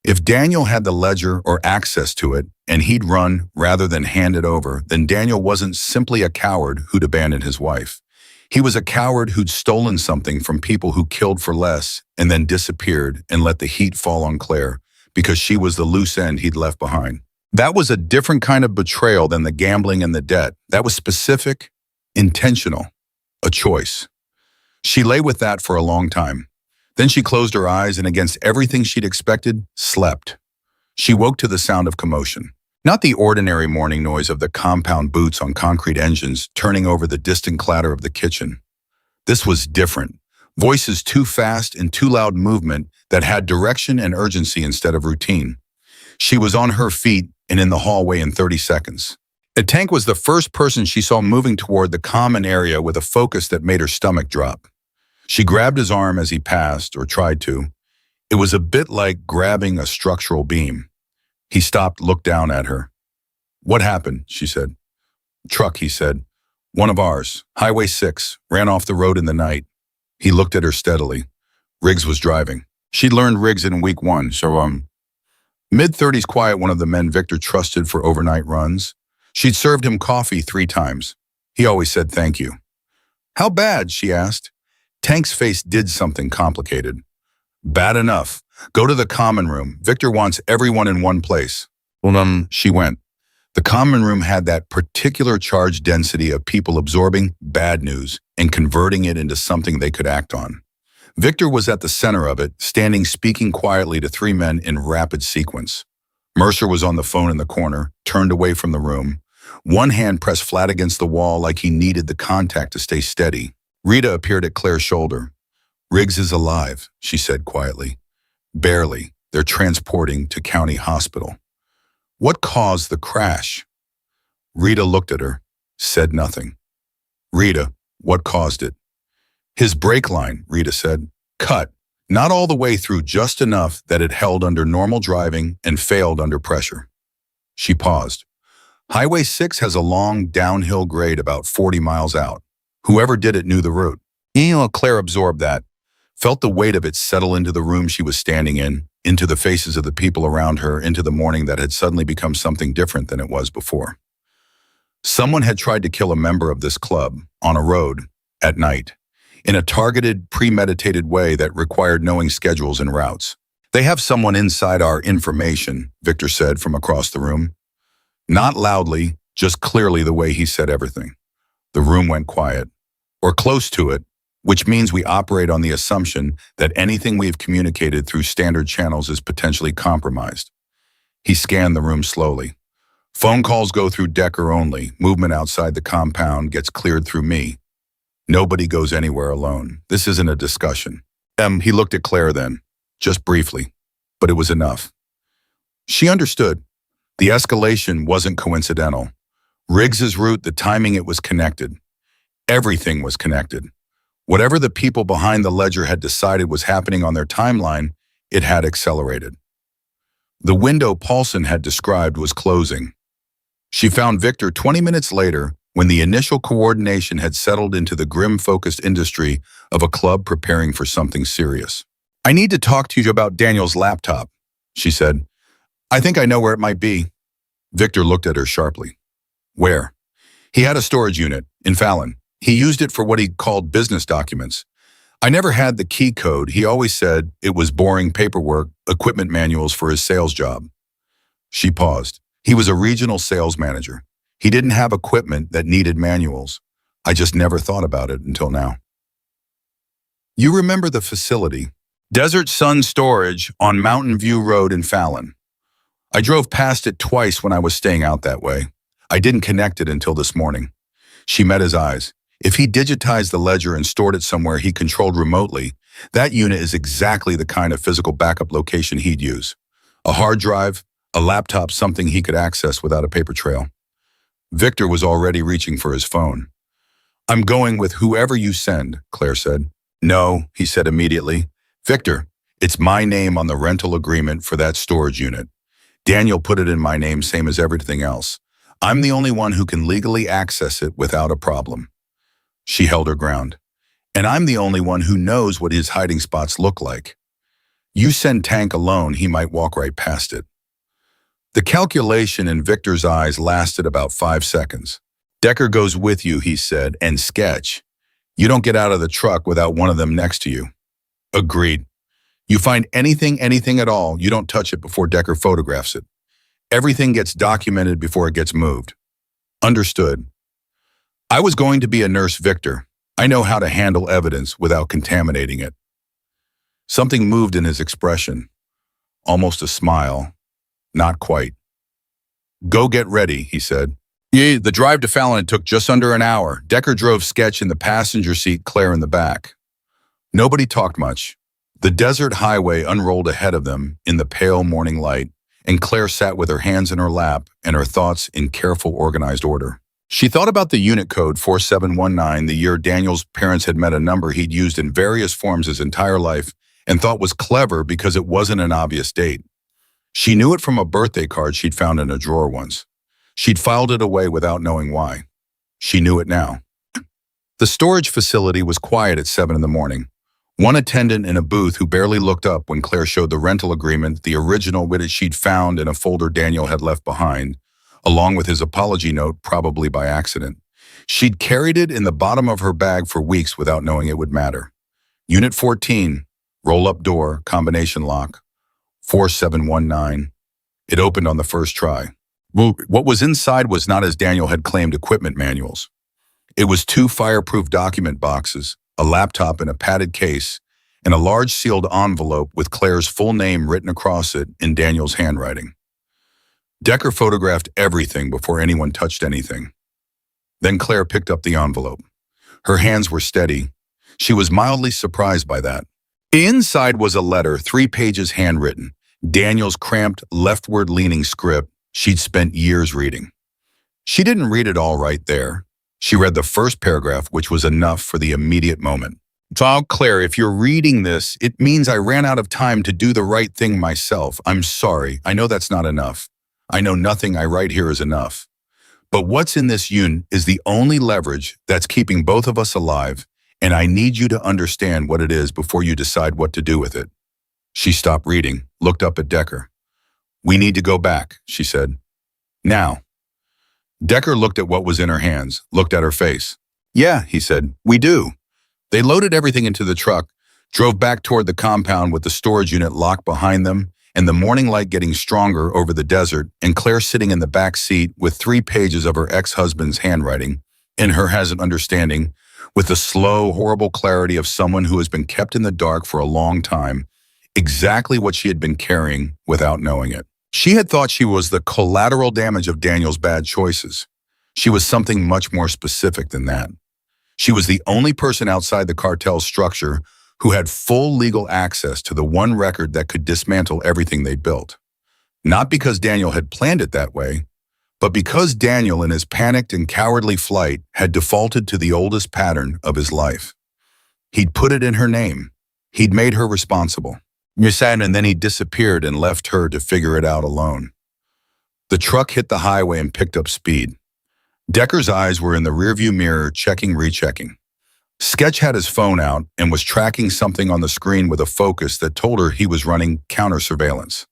If Daniel had the ledger or access to it, and he'd run rather than hand it over, then Daniel wasn't simply a coward who'd abandoned his wife. He was a coward who'd stolen something from people who killed for less and then disappeared and let the heat fall on Claire because she was the loose end he'd left behind. That was a different kind of betrayal than the gambling and the debt. That was specific, intentional, a choice. She lay with that for a long time. Then she closed her eyes and against everything she'd expected, slept. She woke to the sound of commotion. Not the ordinary morning noise of the compound boots on concrete engines turning over the distant clatter of the kitchen. This was different. Voices too fast and too loud movement that had direction and urgency instead of routine. She was on her feet and in the hallway in 30 seconds. A tank was the first person she saw moving toward the common area with a focus that made her stomach drop. She grabbed his arm as he passed, or tried to. It was a bit like grabbing a structural beam. He stopped, looked down at her. What happened? She said. Truck, he said. One of ours, Highway 6, ran off the road in the night. He looked at her steadily. Riggs was driving. She'd learned Riggs in week 1, so mid-30s quiet, one of the men Victor trusted for overnight runs. She'd served him coffee 3 times. He always said thank you. How bad? She asked. Tank's face did something complicated. Bad enough. Go to the common room. Victor wants everyone in one place. Well, she went. The common room had that particular charge density of people absorbing bad news and converting it into something they could act on. Victor was at the center of it, standing speaking quietly to three men in rapid sequence. Mercer was on the phone in the corner, turned away from the room, one hand pressed flat against the wall like he needed the contact to stay steady. Rita appeared at Claire's shoulder. "Riggs is alive," she said quietly. "Barely. They're transporting to County Hospital." "What caused the crash?" Rita looked at her, said nothing. "Rita, what caused it?" "His brake line," Rita said. "Cut. Not all the way through, just enough that it held under normal driving and failed under pressure." She paused. "Highway 6 has a long downhill grade about 40 miles out. Whoever did it knew the route." Claire absorbed that, felt the weight of it settle into the room she was standing in, into the faces of the people around her, into the morning that had suddenly become something different than it was before. Someone had tried to kill a member of this club, on a road, at night, in a targeted, premeditated way that required knowing schedules and routes. "They have someone inside our information," Victor said from across the room. Not loudly, just clearly the way he said everything. The room went quiet, or close to it, which means we operate on the assumption that anything we've communicated through standard channels is potentially compromised. He scanned the room slowly. "Phone calls go through Decker only. Movement outside the compound gets cleared through me. Nobody goes anywhere alone. This isn't a discussion." He looked at Claire then, just briefly, but it was enough. She understood. The escalation wasn't coincidental. Riggs's route, the timing, it was connected. Everything was connected. Whatever the people behind the ledger had decided was happening on their timeline, it had accelerated. The window Paulson had described was closing. She found Victor 20 minutes later, when the initial coordination had settled into the grim-focused industry of a club preparing for something serious. "I need to talk to you about Daniel's laptop," she said. "I think I know where it might be." Victor looked at her sharply. "Where?" "He had a storage unit in Fallon. He used it for what he called business documents. I never had the key code. He always said it was boring paperwork, equipment manuals for his sales job." She paused. "He was a regional sales manager. He didn't have equipment that needed manuals. I just never thought about it until now." "You remember the facility? Desert Sun Storage on Mountain View Road in Fallon. I drove past it twice when I was staying out that way. I didn't connect it until this morning." She met his eyes. If he digitized the ledger and stored it somewhere he controlled remotely, that unit is exactly the kind of physical backup location he'd use. A hard drive, a laptop, something he could access without a paper trail. Victor was already reaching for his phone. "I'm going with whoever you send," Claire said. "No," he said immediately. "Victor, it's my name on the rental agreement for that storage unit. Daniel put it in my name, same as everything else. I'm the only one who can legally access it without a problem." She held her ground. "And I'm the only one who knows what his hiding spots look like. You send Tank alone, he might walk right past it." The calculation in Victor's eyes lasted about 5 seconds. "Decker goes with you," he said, "and Sketch. You don't get out of the truck without one of them next to you." "Agreed. You find anything at all, you don't touch it before Decker photographs it. Everything gets documented before it gets moved." "Understood." "I was going to be a nurse, Victor. I know how to handle evidence without contaminating it." Something moved in his expression. Almost a smile. Not quite. "Go get ready," he said. "Yeah, the drive to Fallon took just under an hour. Decker drove Sketch in the passenger seat, Claire in the back." Nobody talked much. The desert highway unrolled ahead of them in the pale morning light, and Claire sat with her hands in her lap and her thoughts in careful, organized order. She thought about the unit code 4719, the year Daniel's parents had met, a number he'd used in various forms his entire life and thought was clever because it wasn't an obvious date. She knew it from a birthday card she'd found in a drawer once. She'd filed it away without knowing why. She knew it now. The storage facility was quiet at 7 in the morning. One attendant in a booth who barely looked up when Claire showed the rental agreement, the original with it she'd found in a folder Daniel had left behind, along with his apology note, probably by accident. She'd carried it in the bottom of her bag for weeks without knowing it would matter. Unit 14, roll-up door, combination lock, 4719. It opened on the first try. Well, what was inside was not, as Daniel had claimed, equipment manuals. It was 2 fireproof document boxes, a laptop in a padded case, and a large sealed envelope with Claire's full name written across it in Daniel's handwriting. Decker photographed everything before anyone touched anything. Then Claire picked up the envelope. Her hands were steady. She was mildly surprised by that. Inside was a letter, 3 pages handwritten, Daniel's cramped, leftward-leaning script she'd spent years reading. She didn't read it all right there. She read the first paragraph, which was enough for the immediate moment. "So, Claire, if you're reading this, it means I ran out of time to do the right thing myself. I'm sorry. I know that's not enough. I know nothing I write here is enough. But what's in this is the only leverage that's keeping both of us alive, and I need you to understand what it is before you decide what to do with it." She stopped reading, looked up at Decker. "We need to go back," she said. "Now." Decker looked at what was in her hands, looked at her face. "Yeah," he said, "we do." They loaded everything into the truck, drove back toward the compound with the storage unit locked behind them, and the morning light getting stronger over the desert, and Claire sitting in the back seat with 3 pages of her ex-husband's handwriting, in her as an understanding, with the slow, horrible clarity of someone who has been kept in the dark for a long time, exactly what she had been carrying without knowing it. She had thought she was the collateral damage of Daniel's bad choices. She was something much more specific than that. She was the only person outside the cartel structure who had full legal access to the one record that could dismantle everything they built. Not because Daniel had planned it that way, but because Daniel, in his panicked and cowardly flight, had defaulted to the oldest pattern of his life. He'd put it in her name. He'd made her responsible. And then he disappeared and left her to figure it out alone. The truck hit the highway and picked up speed. Decker's eyes were in the rearview mirror, rechecking. Sketch had his phone out and was tracking something on the screen with a focus that told her he was running counter-surveillance.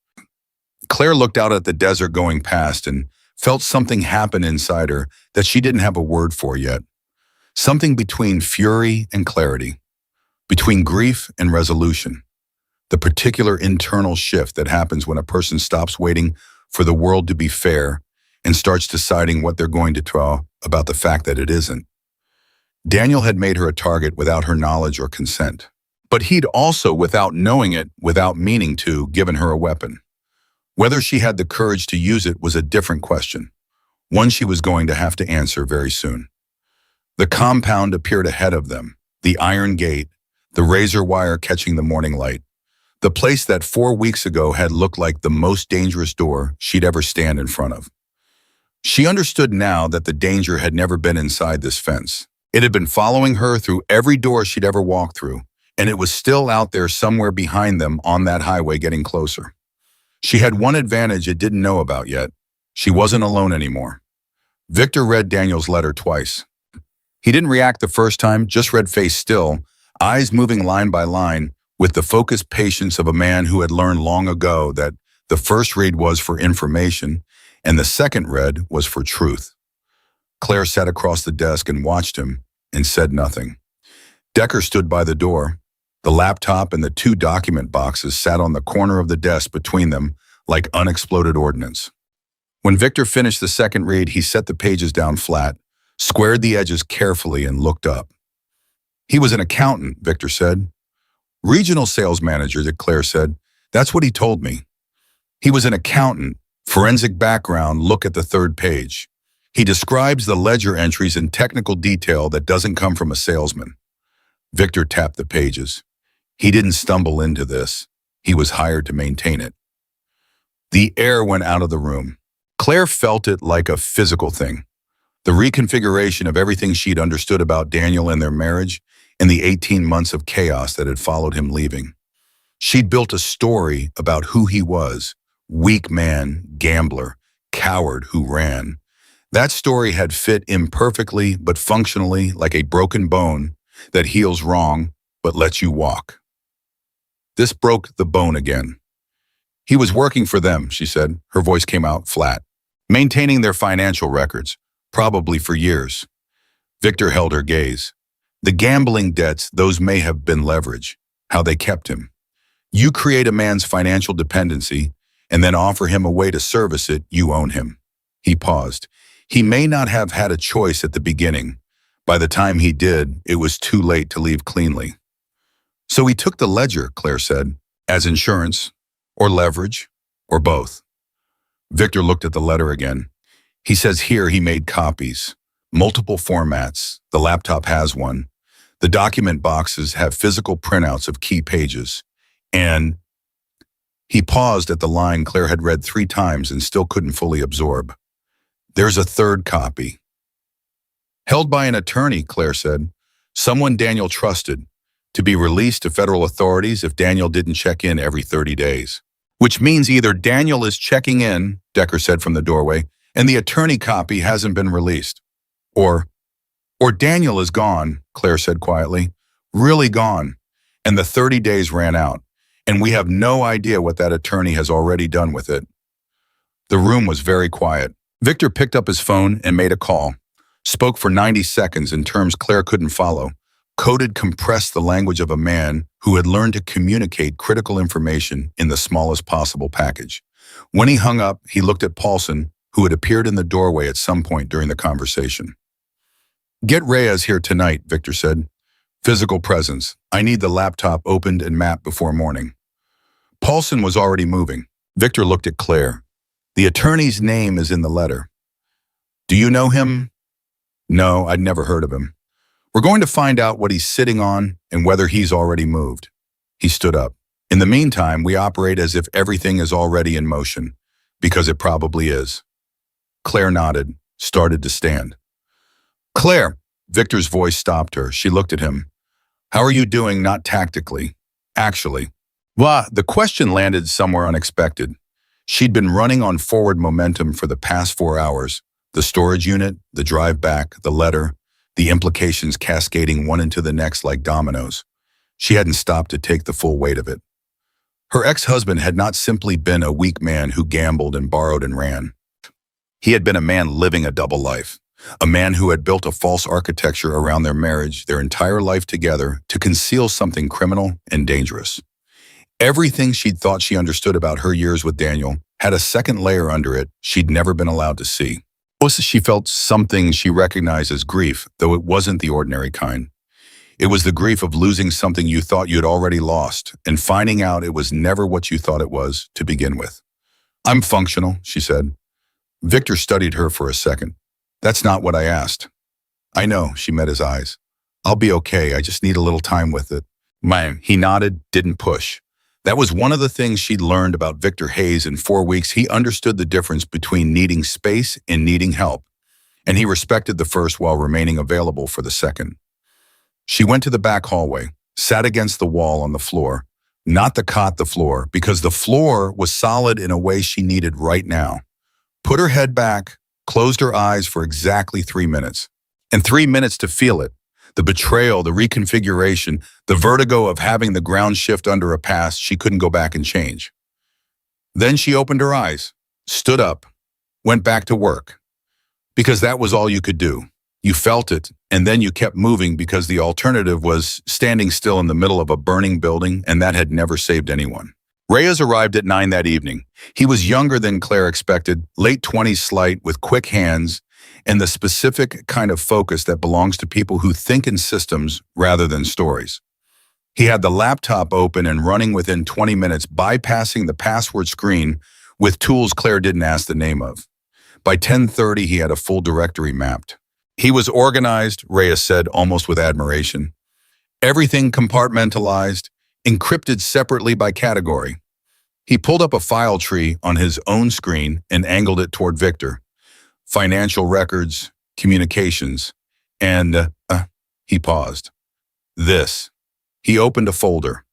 Claire looked out at the desert going past and felt something happen inside her that she didn't have a word for yet. Something between fury and clarity, between grief and resolution. The particular internal shift that happens when a person stops waiting for the world to be fair and starts deciding what they're going to throw about the fact that it isn't. Daniel had made her a target without her knowledge or consent. But he'd also, without knowing it, without meaning to, given her a weapon. Whether she had the courage to use it was a different question, one she was going to have to answer very soon. The compound appeared ahead of them, the iron gate, the razor wire catching the morning light. The place that 4 weeks ago had looked like the most dangerous door she'd ever stand in front of. She understood now that the danger had never been inside this fence. It had been following her through every door she'd ever walked through, and it was still out there somewhere behind them on that highway getting closer. She had one advantage it didn't know about yet. She wasn't alone anymore. Victor read Daniel's letter twice. He didn't react the first time, just read face still, eyes moving line by line, with the focused patience of a man who had learned long ago that the first read was for information and the second read was for truth. Claire sat across the desk and watched him and said nothing. Decker stood by the door. The laptop and the 2 document boxes sat on the corner of the desk between them like unexploded ordnance. When Victor finished the second read, he set the pages down flat, squared the edges carefully, and looked up. "He was an accountant," Victor said. "Regional sales manager," Claire said. "That's what he told me. He was an accountant, forensic background, look at the 3rd page. He describes the ledger entries in technical detail that doesn't come from a salesman." Victor tapped the pages. He didn't stumble into this. He was hired to maintain it. The air went out of the room. Claire felt it like a physical thing. The reconfiguration of everything she'd understood about Daniel and their marriage and the 18 months of chaos that had followed him leaving. She'd built a story about who he was, weak man, gambler, coward who ran. That story had fit imperfectly but functionally like a broken bone that heals wrong but lets you walk. This broke the bone again. "He was working for them," she said. Her voice came out flat. "Maintaining their financial records, probably for years." Victor held her gaze. "The gambling debts, those may have been leverage, how they kept him. You create a man's financial dependency and then offer him a way to service it, you own him." He paused. He may not have had a choice at the beginning. By the time he did, it was too late to leave cleanly. So he took the ledger, Claire said, as insurance, or leverage, or both. Victor looked at the letter again. He says here he made copies, multiple formats. The laptop has one. The document boxes have physical printouts of key pages. And he paused at the line Claire had read 3 times and still couldn't fully absorb. There's a third copy. Held by an attorney, Claire said. Someone Daniel trusted, to be released to federal authorities if Daniel didn't check in every 30 days. Which means either Daniel is checking in, Decker said from the doorway, and the attorney copy hasn't been released. Or Daniel is gone, Claire said quietly. Really gone. And the 30 days ran out. And we have no idea what that attorney has already done with it. The room was very quiet. Victor picked up his phone and made a call. Spoke for 90 seconds in terms Claire couldn't follow. Coded compressed the language of a man who had learned to communicate critical information in the smallest possible package. When he hung up, he looked at Paulson, who had appeared in the doorway at some point during the conversation. Get Reyes here tonight, Victor said. Physical presence. I need the laptop opened and mapped before morning. Paulson was already moving. Victor looked at Claire. The attorney's name is in the letter. Do you know him? No, I'd never heard of him. We're going to find out what he's sitting on and whether he's already moved. He stood up. In the meantime, we operate as if everything is already in motion, because it probably is. Claire nodded, started to stand. Claire, Victor's voice stopped her. She looked at him. How are you doing, not tactically? Actually. The question landed somewhere unexpected. She'd been running on forward momentum for the past 4 hours. The storage unit, the drive back, the letter, the implications cascading one into the next like dominoes. She hadn't stopped to take the full weight of it. Her ex-husband had not simply been a weak man who gambled and borrowed and ran. He had been a man living a double life, a man who had built a false architecture around their marriage, their entire life together, to conceal something criminal and dangerous. Everything she'd thought she understood about her years with Daniel had a second layer under it she'd never been allowed to see. She felt something she recognized as grief, though it wasn't the ordinary kind. It was the grief of losing something you thought you'd already lost and finding out it was never what you thought it was to begin with. I'm functional, she said. Victor studied her for a second. That's not what I asked. I know, she met his eyes. I'll be okay, I just need a little time with it. He nodded, didn't push. That was one of the things she'd learned about Victor Hayes in 4 weeks. He understood the difference between needing space and needing help, and he respected the first while remaining available for the second. She went to the back hallway, sat against the wall on the floor, not the cot, the floor, because the floor was solid in a way she needed right now. Put her head back, closed her eyes for exactly 3 minutes, and 3 minutes to feel it. The betrayal, the reconfiguration, the vertigo of having the ground shift under a past she couldn't go back and change. Then she opened her eyes, stood up, went back to work. Because that was all you could do. You felt it, and then you kept moving because the alternative was standing still in the middle of a burning building, and that had never saved anyone. Reyes arrived at 9 that evening. He was younger than Claire expected, late 20s slight, with quick hands, and the specific kind of focus that belongs to people who think in systems rather than stories. He had the laptop open and running within 20 minutes, bypassing the password screen with tools Claire didn't ask the name of. By 10:30, he had a full directory mapped. He was organized, Reyes said, almost with admiration. Everything compartmentalized, encrypted separately by category. He pulled up a file tree on his own screen and angled it toward Victor. Financial records, communications, and, he paused. This. He opened a folder.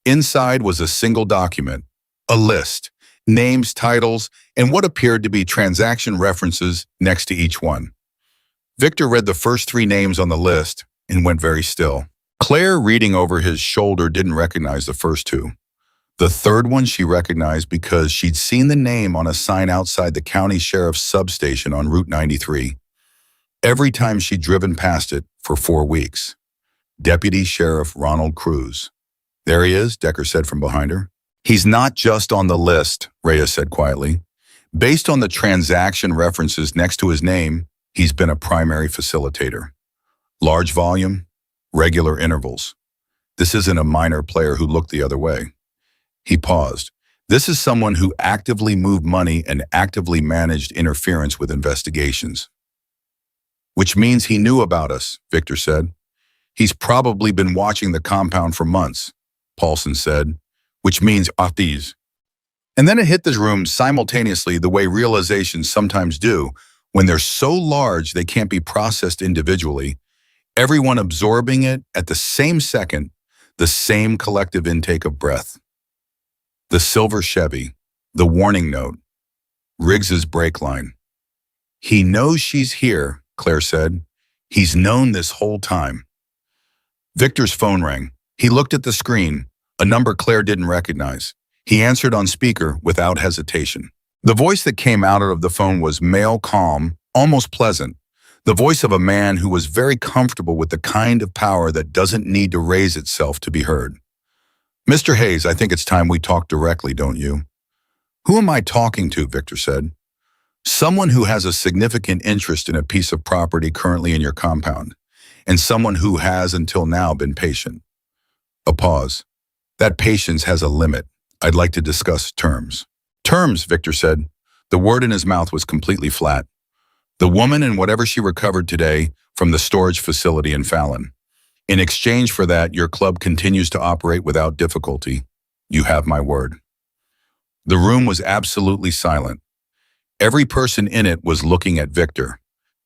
Inside was a single document, a list, names, titles, and what appeared to be transaction references next to each one. Victor read the first 3 names on the list and went very still. Claire, reading over his shoulder, didn't recognize the first 2. The third one she recognized because she'd seen the name on a sign outside the county sheriff's substation on Route 93. Every time she'd driven past it for 4 weeks. Deputy Sheriff Ronald Cruz. There he is, Decker said from behind her. He's not just on the list, Reyes said quietly. Based on the transaction references next to his name, he's been a primary facilitator. Large volume, regular intervals. This isn't a minor player who looked the other way. He paused. This is someone who actively moved money and actively managed interference with investigations. Which means he knew about us, Victor said. He's probably been watching the compound for months, Paulson said, which means off these. And then it hit the room simultaneously the way realizations sometimes do when they're so large they can't be processed individually, everyone absorbing it at the same second, the same collective intake of breath. The silver Chevy, the warning note, Riggs's brake line. He knows she's here, Claire said. He's known this whole time. Victor's phone rang. He looked at the screen, a number Claire didn't recognize. He answered on speaker without hesitation. The voice that came out of the phone was male, calm, almost pleasant. The voice of a man who was very comfortable with the kind of power that doesn't need to raise itself to be heard. Mr. Hayes, I think it's time we talk directly, don't you? Who am I talking to? Victor said. Someone who has a significant interest in a piece of property currently in your compound, and someone who has until now been patient. A pause. That patience has a limit. I'd like to discuss terms. Terms, Victor said. The word in his mouth was completely flat. The woman and whatever she recovered today from the storage facility in Fallon. In exchange for that, your club continues to operate without difficulty. You have my word. The room was absolutely silent. Every person in it was looking at Victor.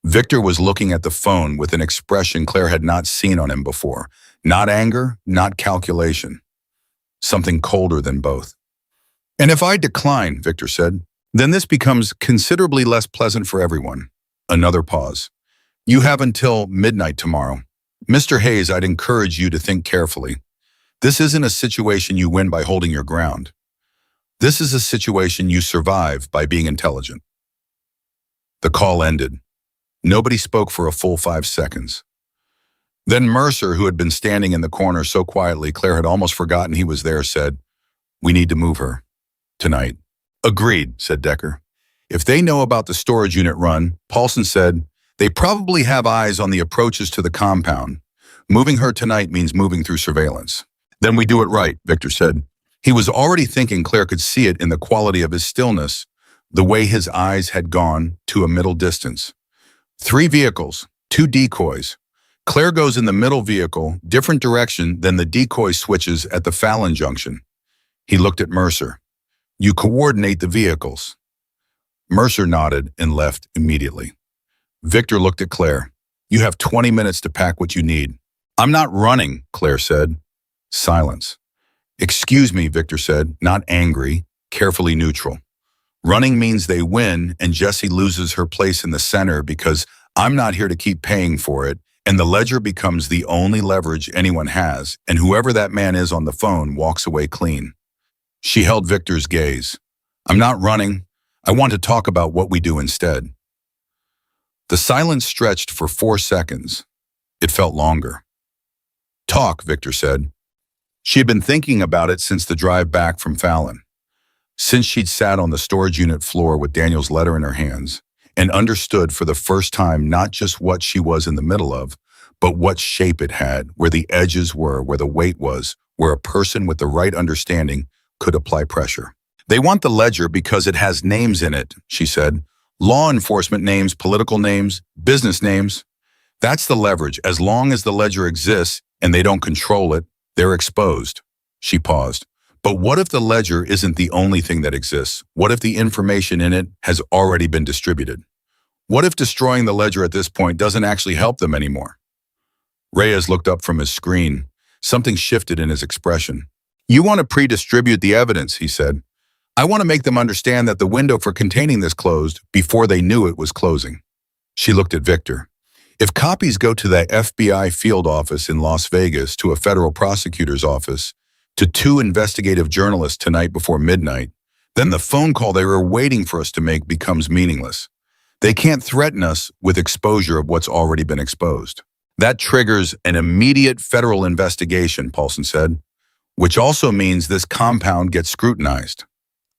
Victor was looking at the phone with an expression Claire had not seen on him before. Not anger, not calculation. Something colder than both. And if I decline, Victor said, then this becomes considerably less pleasant for everyone. Another pause. You have until midnight tomorrow. Mr. Hayes, I'd encourage you to think carefully. This isn't a situation you win by holding your ground. This is a situation you survive by being intelligent. The call ended. Nobody spoke for a full 5 seconds. Then Mercer, who had been standing in the corner so quietly Claire had almost forgotten he was there, said, "We need to move her. Tonight." "Agreed," said Decker. "If they know about the storage unit run," Paulson said, "they probably have eyes on the approaches to the compound. Moving her tonight means moving through surveillance." "Then we do it right," Victor said. He was already thinking Claire could see it in the quality of his stillness, the way his eyes had gone to a middle distance. 3 vehicles, 2 decoys. Claire goes in the middle vehicle, different direction than the decoy switches at the Fallon junction. He looked at Mercer. "You coordinate the vehicles." Mercer nodded and left immediately. Victor looked at Claire. "You have 20 minutes to pack what you need." "I'm not running," Claire said. Silence. "Excuse me," Victor said, not angry, carefully neutral. "Running means they win and Jessie loses her place in the center because I'm not here to keep paying for it, and the ledger becomes the only leverage anyone has, and whoever that man is on the phone walks away clean." She held Victor's gaze. "I'm not running. I want to talk about what we do instead." The silence stretched for 4 seconds. It felt longer. "Talk," Victor said. She had been thinking about it since the drive back from Fallon, since she'd sat on the storage unit floor with Daniel's letter in her hands and understood for the first time not just what she was in the middle of, but what shape it had, where the edges were, where the weight was, where a person with the right understanding could apply pressure. "They want the ledger because it has names in it," she said. "Law enforcement names, political names, business names. That's the leverage. As long as the ledger exists and they don't control it, they're exposed." She paused. "But what if the ledger isn't the only thing that exists? What if the information in it has already been distributed? What if destroying the ledger at this point doesn't actually help them anymore?" Reyes looked up from his screen. Something shifted in his expression. "You want to pre-distribute the evidence," he said. "I want to make them understand that the window for containing this closed before they knew it was closing." She looked at Victor. "If copies go to the FBI field office in Las Vegas, to a federal prosecutor's office, to 2 investigative journalists tonight before midnight, then the phone call they were waiting for us to make becomes meaningless. They can't threaten us with exposure of what's already been exposed. That triggers an immediate federal investigation," Paulson said, "which also means this compound gets scrutinized."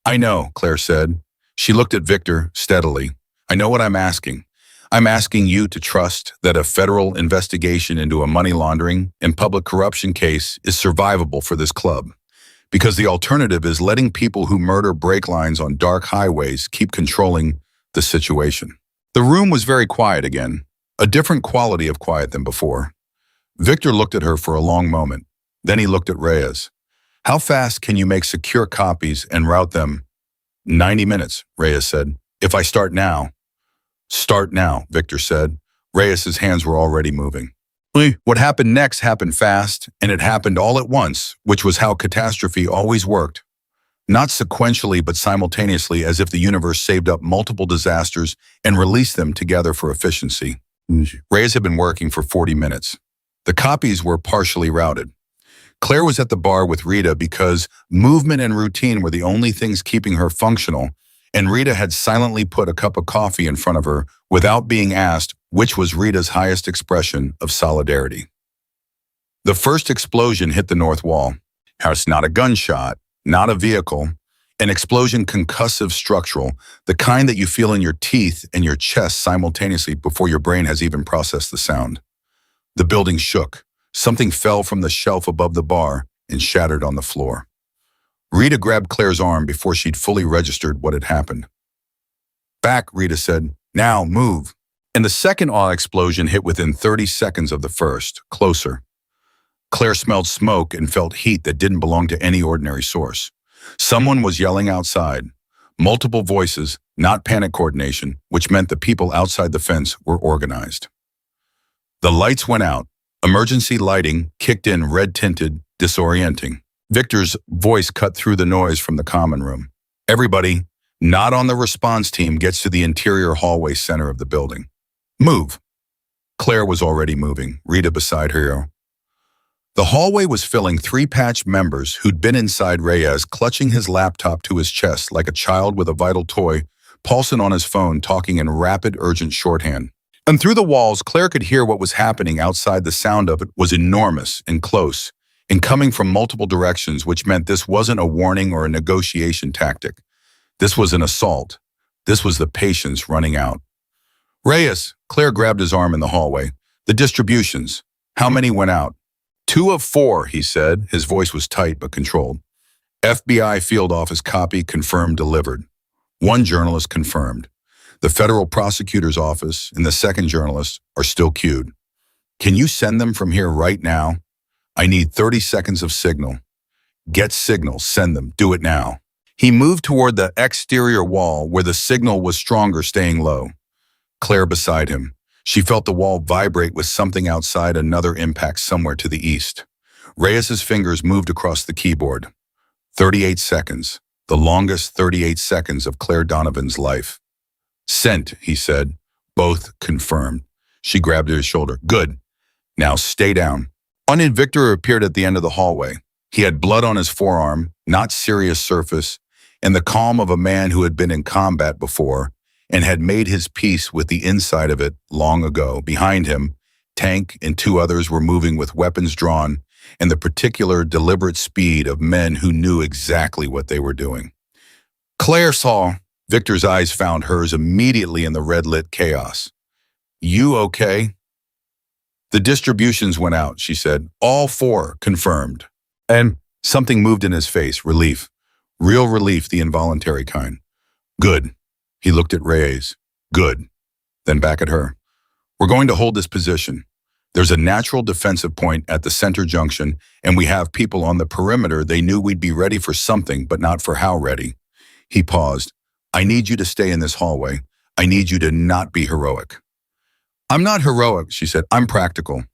"I know," Claire said. She looked at Victor steadily. "I know what I'm asking. I'm asking you to trust that a federal investigation into a money laundering and public corruption case is survivable for this club, because the alternative is letting people who murder brake lines on dark highways keep controlling the situation. The room was very quiet again, a different quality of quiet than before. Victor looked at her for a long moment. Then he looked at Reyes. How fast can you make secure copies and route them? 90 minutes, Reyes said. If I start now. Start now, Victor said. Reyes's hands were already moving. What happened next happened fast, and it happened all at once, which was how catastrophe always worked. Not sequentially, but simultaneously, as if the universe saved up multiple disasters and released them together for efficiency. Reyes had been working for 40 minutes. The copies were partially routed. Claire was at the bar with Rita because movement and routine were the only things keeping her functional, and Rita had silently put a cup of coffee in front of her without being asked, which was Rita's highest expression of solidarity. The first explosion hit the north wall. It's not a gunshot, not a vehicle, an explosion concussive structural, the kind that you feel in your teeth and your chest simultaneously before your brain has even processed the sound. The building shook. Something fell from the shelf above the bar and shattered on the floor. Rita grabbed Claire's arm before she'd fully registered what had happened. Back, Rita said. Now, move. And the second awe explosion hit within 30 seconds of the first, closer. Claire smelled smoke and felt heat that didn't belong to any ordinary source. Someone was yelling outside. Multiple voices, not panic coordination, which meant the people outside the fence were organized. The lights went out. Emergency lighting kicked in, red-tinted, disorienting. Victor's voice cut through the noise from the common room. Everybody, not on the response team, gets to the interior hallway center of the building. Move. Claire was already moving, Rita beside her. The hallway was filling 3 patched members who'd been inside Reyes, clutching his laptop to his chest like a child with a vital toy, Paulson on his phone talking in rapid, urgent shorthand. And through the walls, Claire could hear what was happening outside. The sound of it was enormous and close, and coming from multiple directions, which meant this wasn't a warning or a negotiation tactic. This was an assault. This was the patience running out. Reyes, Claire grabbed his arm in the hallway. The distributions. How many went out? 2 of 4, he said. His voice was tight but controlled. FBI field office copy confirmed delivered. 1 journalist confirmed. The federal prosecutor's office and the second journalist are still queued. Can you send them from here right now? I need 30 seconds of signal. Get signal, send them, do it now. He moved toward the exterior wall where the signal was stronger, staying low. Claire beside him. She felt the wall vibrate with something outside, another impact somewhere to the east. Reyes's fingers moved across the keyboard. 38 seconds, the longest 38 seconds of Claire Donovan's life. Sent, he said. Both confirmed. She grabbed at his shoulder. Good. Now stay down. Victor appeared at the end of the hallway. He had blood on his forearm, not serious surface, and the calm of a man who had been in combat before and had made his peace with the inside of it long ago. Behind him, Tank and 2 others were moving with weapons drawn and the particular deliberate speed of men who knew exactly what they were doing. Claire saw. Victor's eyes found hers immediately in the red-lit chaos. You okay? The distributions went out, she said. All 4 confirmed. And something moved in his face, relief. Real relief, the involuntary kind. Good. He looked at Reyes. Good. Then back at her. We're going to hold this position. There's a natural defensive point at the center junction, and we have people on the perimeter. They knew we'd be ready for something, but not for how ready. He paused. I need you to stay in this hallway. I need you to not be heroic. I'm not heroic, she said. I'm practical.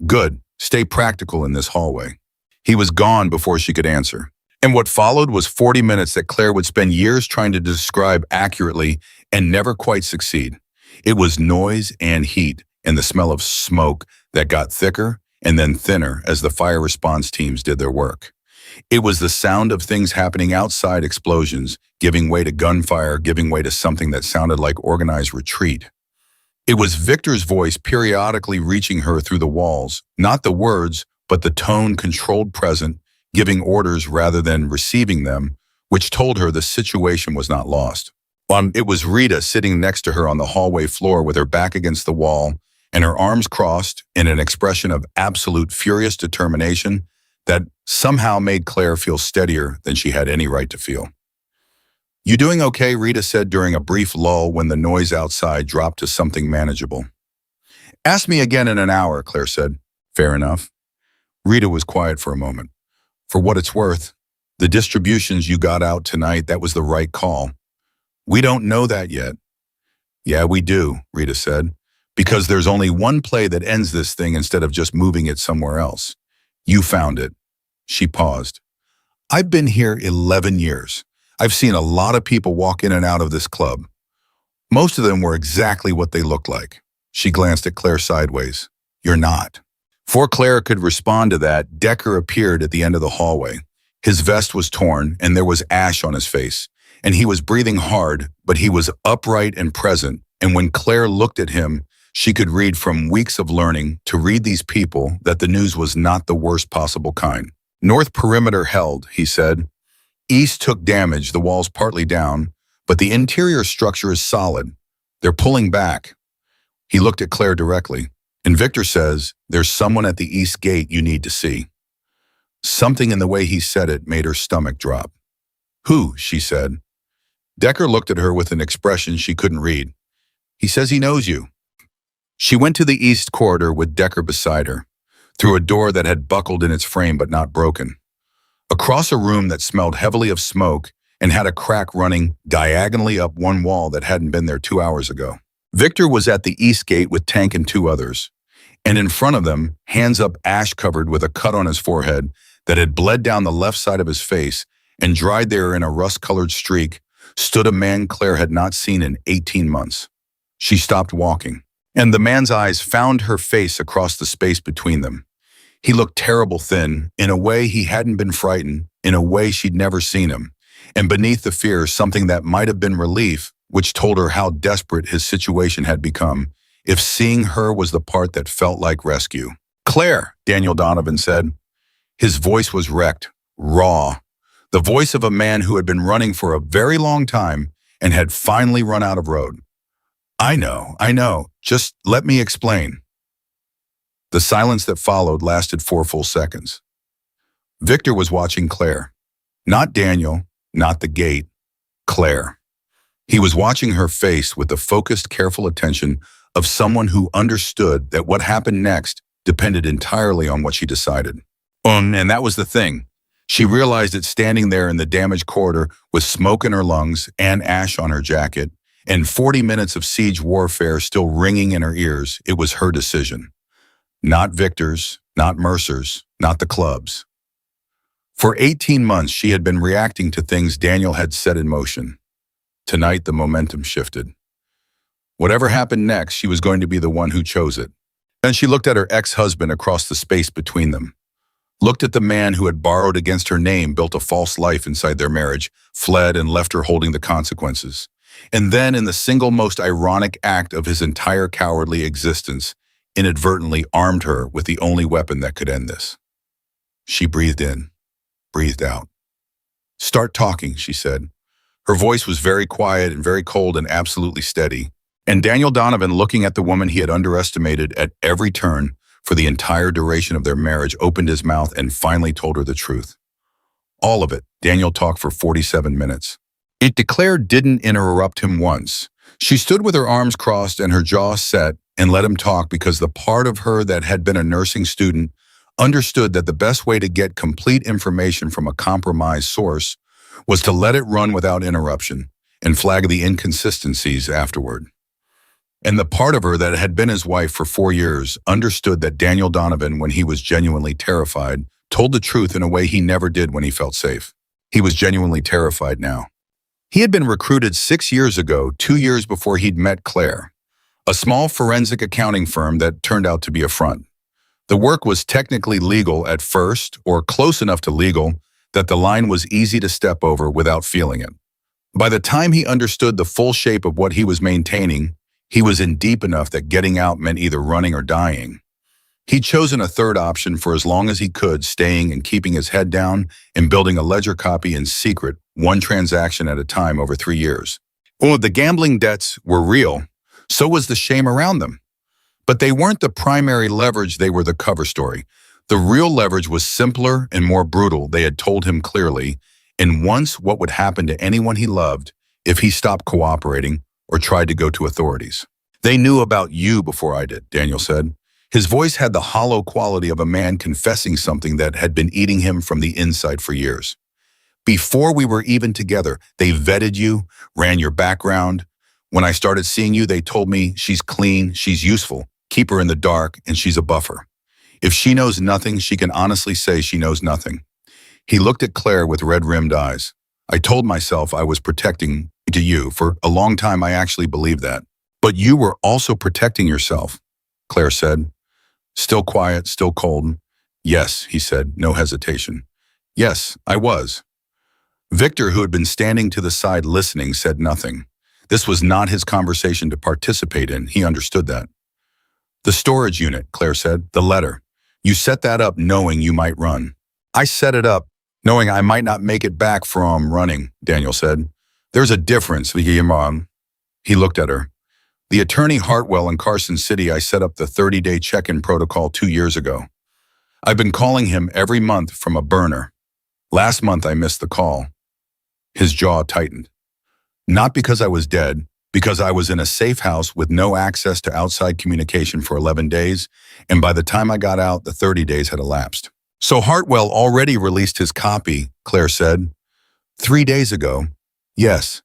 Good. Stay practical in this hallway. He was gone before she could answer. And what followed was 40 minutes that Claire would spend years trying to describe accurately and never quite succeed. It was noise and heat and the smell of smoke that got thicker and then thinner as the fire response teams did their work. It was the sound of things happening outside, explosions, giving way to gunfire, giving way to something that sounded like organized retreat. It was Victor's voice periodically reaching her through the walls, not the words, but the tone controlled present, giving orders rather than receiving them, which told her the situation was not lost. It was Rita sitting next to her on the hallway floor with her back against the wall and her arms crossed in an expression of absolute furious determination that somehow made Claire feel steadier than she had any right to feel. "You doing okay?" Rita said during a brief lull when the noise outside dropped to something manageable. "Ask me again in an hour," Claire said. "Fair enough." Rita was quiet for a moment. "For what it's worth, the distributions you got out tonight, that was the right call." "We don't know that yet." "Yeah, we do," Rita said, "because there's only one play that ends this thing instead of just moving it somewhere else. You found it." She paused. "I've been here 11 years. I've seen a lot of people walk in and out of this club. Most of them were exactly what they looked like." She glanced at Claire sideways. "You're not." Before Claire could respond to that, Decker appeared at the end of the hallway. His vest was torn, and there was ash on his face, and he was breathing hard, but he was upright and present, and when Claire looked at him, she could read from weeks of learning to read these people that the news was not the worst possible kind. "North perimeter held," he said. "East took damage, the walls partly down, but the interior structure is solid. They're pulling back." He looked at Claire directly. "And Victor says, there's someone at the east gate you need to see." Something in the way he said it made her stomach drop. "Who?" she said. Decker looked at her with an expression she couldn't read. "He says he knows you." She went to the east corridor with Decker beside her, through a door that had buckled in its frame but not broken, across a room that smelled heavily of smoke and had a crack running diagonally up one wall that hadn't been there 2 hours ago. Victor was at the east gate with Tank and 2 others, and in front of them, hands up, ash-covered with a cut on his forehead that had bled down the left side of his face and dried there in a rust-colored streak, stood a man Claire had not seen in 18 months. She stopped walking, and the man's eyes found her face across the space between them. He looked terrible thin, in a way he hadn't been frightened, in a way she'd never seen him, and beneath the fear something that might have been relief, which told her how desperate his situation had become, if seeing her was the part that felt like rescue. "Claire," Daniel Donovan said. His voice was wrecked, raw, the voice of a man who had been running for a very long time and had finally run out of road. I know. Just let me explain." The silence that followed lasted 4 full seconds. Victor was watching Claire. Not Daniel, not the gate, Claire. He was watching her face with the focused, careful attention of someone who understood that what happened next depended entirely on what she decided. And that was the thing. She realized that standing there in the damaged corridor with smoke in her lungs and ash on her jacket, and 40 minutes of siege warfare still ringing in her ears, it was her decision. Not Victor's, not Mercer's, not the club's. For 18 months, she had been reacting to things Daniel had set in motion. Tonight, the momentum shifted. Whatever happened next, she was going to be the one who chose it. Then she looked at her ex-husband across the space between them, looked at the man who had borrowed against her name, built a false life inside their marriage, fled and left her holding the consequences. And then, in the single most ironic act of his entire cowardly existence, inadvertently armed her with the only weapon that could end this. She breathed in, breathed out. "Start talking," she said. Her voice was very quiet and very cold and absolutely steady. And Daniel Donovan, looking at the woman he had underestimated at every turn for the entire duration of their marriage, opened his mouth and finally told her the truth. All of it. Daniel talked for 47 minutes. It declared didn't interrupt him once. She stood with her arms crossed and her jaw set and let him talk because the part of her that had been a nursing student understood that the best way to get complete information from a compromised source was to let it run without interruption and flag the inconsistencies afterward. And the part of her that had been his wife for 4 years understood that Daniel Donovan, when he was genuinely terrified, told the truth in a way he never did when he felt safe. He was genuinely terrified now. He had been recruited 6 years ago, 2 years before he'd met Claire, a small forensic accounting firm that turned out to be a front. The work was technically legal at first, or close enough to legal, that the line was easy to step over without feeling it. By the time he understood the full shape of what he was maintaining, he was in deep enough that getting out meant either running or dying. He'd chosen a third option for as long as he could, staying and keeping his head down and building a ledger copy in secret, one transaction at a time over 3 years. Oh, the gambling debts were real. So was the shame around them. But they weren't the primary leverage, they were the cover story. The real leverage was simpler and more brutal, they had told him clearly, and once what would happen to anyone he loved if he stopped cooperating or tried to go to authorities. They knew about you before I did, Daniel said. His voice had the hollow quality of a man confessing something that had been eating him from the inside for years. Before we were even together, they vetted you, ran your background. When I started seeing you, they told me she's clean, she's useful, keep her in the dark, and she's a buffer. If she knows nothing, she can honestly say she knows nothing. He looked at Claire with red-rimmed eyes. I told myself I was protecting to you. For a long time, I actually believed that. But you were also protecting yourself, Claire said. Still quiet, still cold. Yes, he said, no hesitation. Yes, I was. Victor, who had been standing to the side listening, said nothing. This was not his conversation to participate in. He understood that. The storage unit, Claire said, the letter. You set that up knowing you might run. I set it up knowing I might not make it back from running, Daniel said. There's a difference, Guillermo. He looked at her. The attorney Hartwell in Carson City, I set up the 30-day check-in protocol 2 years ago. I've been calling him every month from a burner. Last month I missed the call. His jaw tightened. Not because I was dead, because I was in a safe house with no access to outside communication for 11 days, and by the time I got out, the 30 days had elapsed. So Hartwell already released his copy, Claire said. 3 days ago. Yes.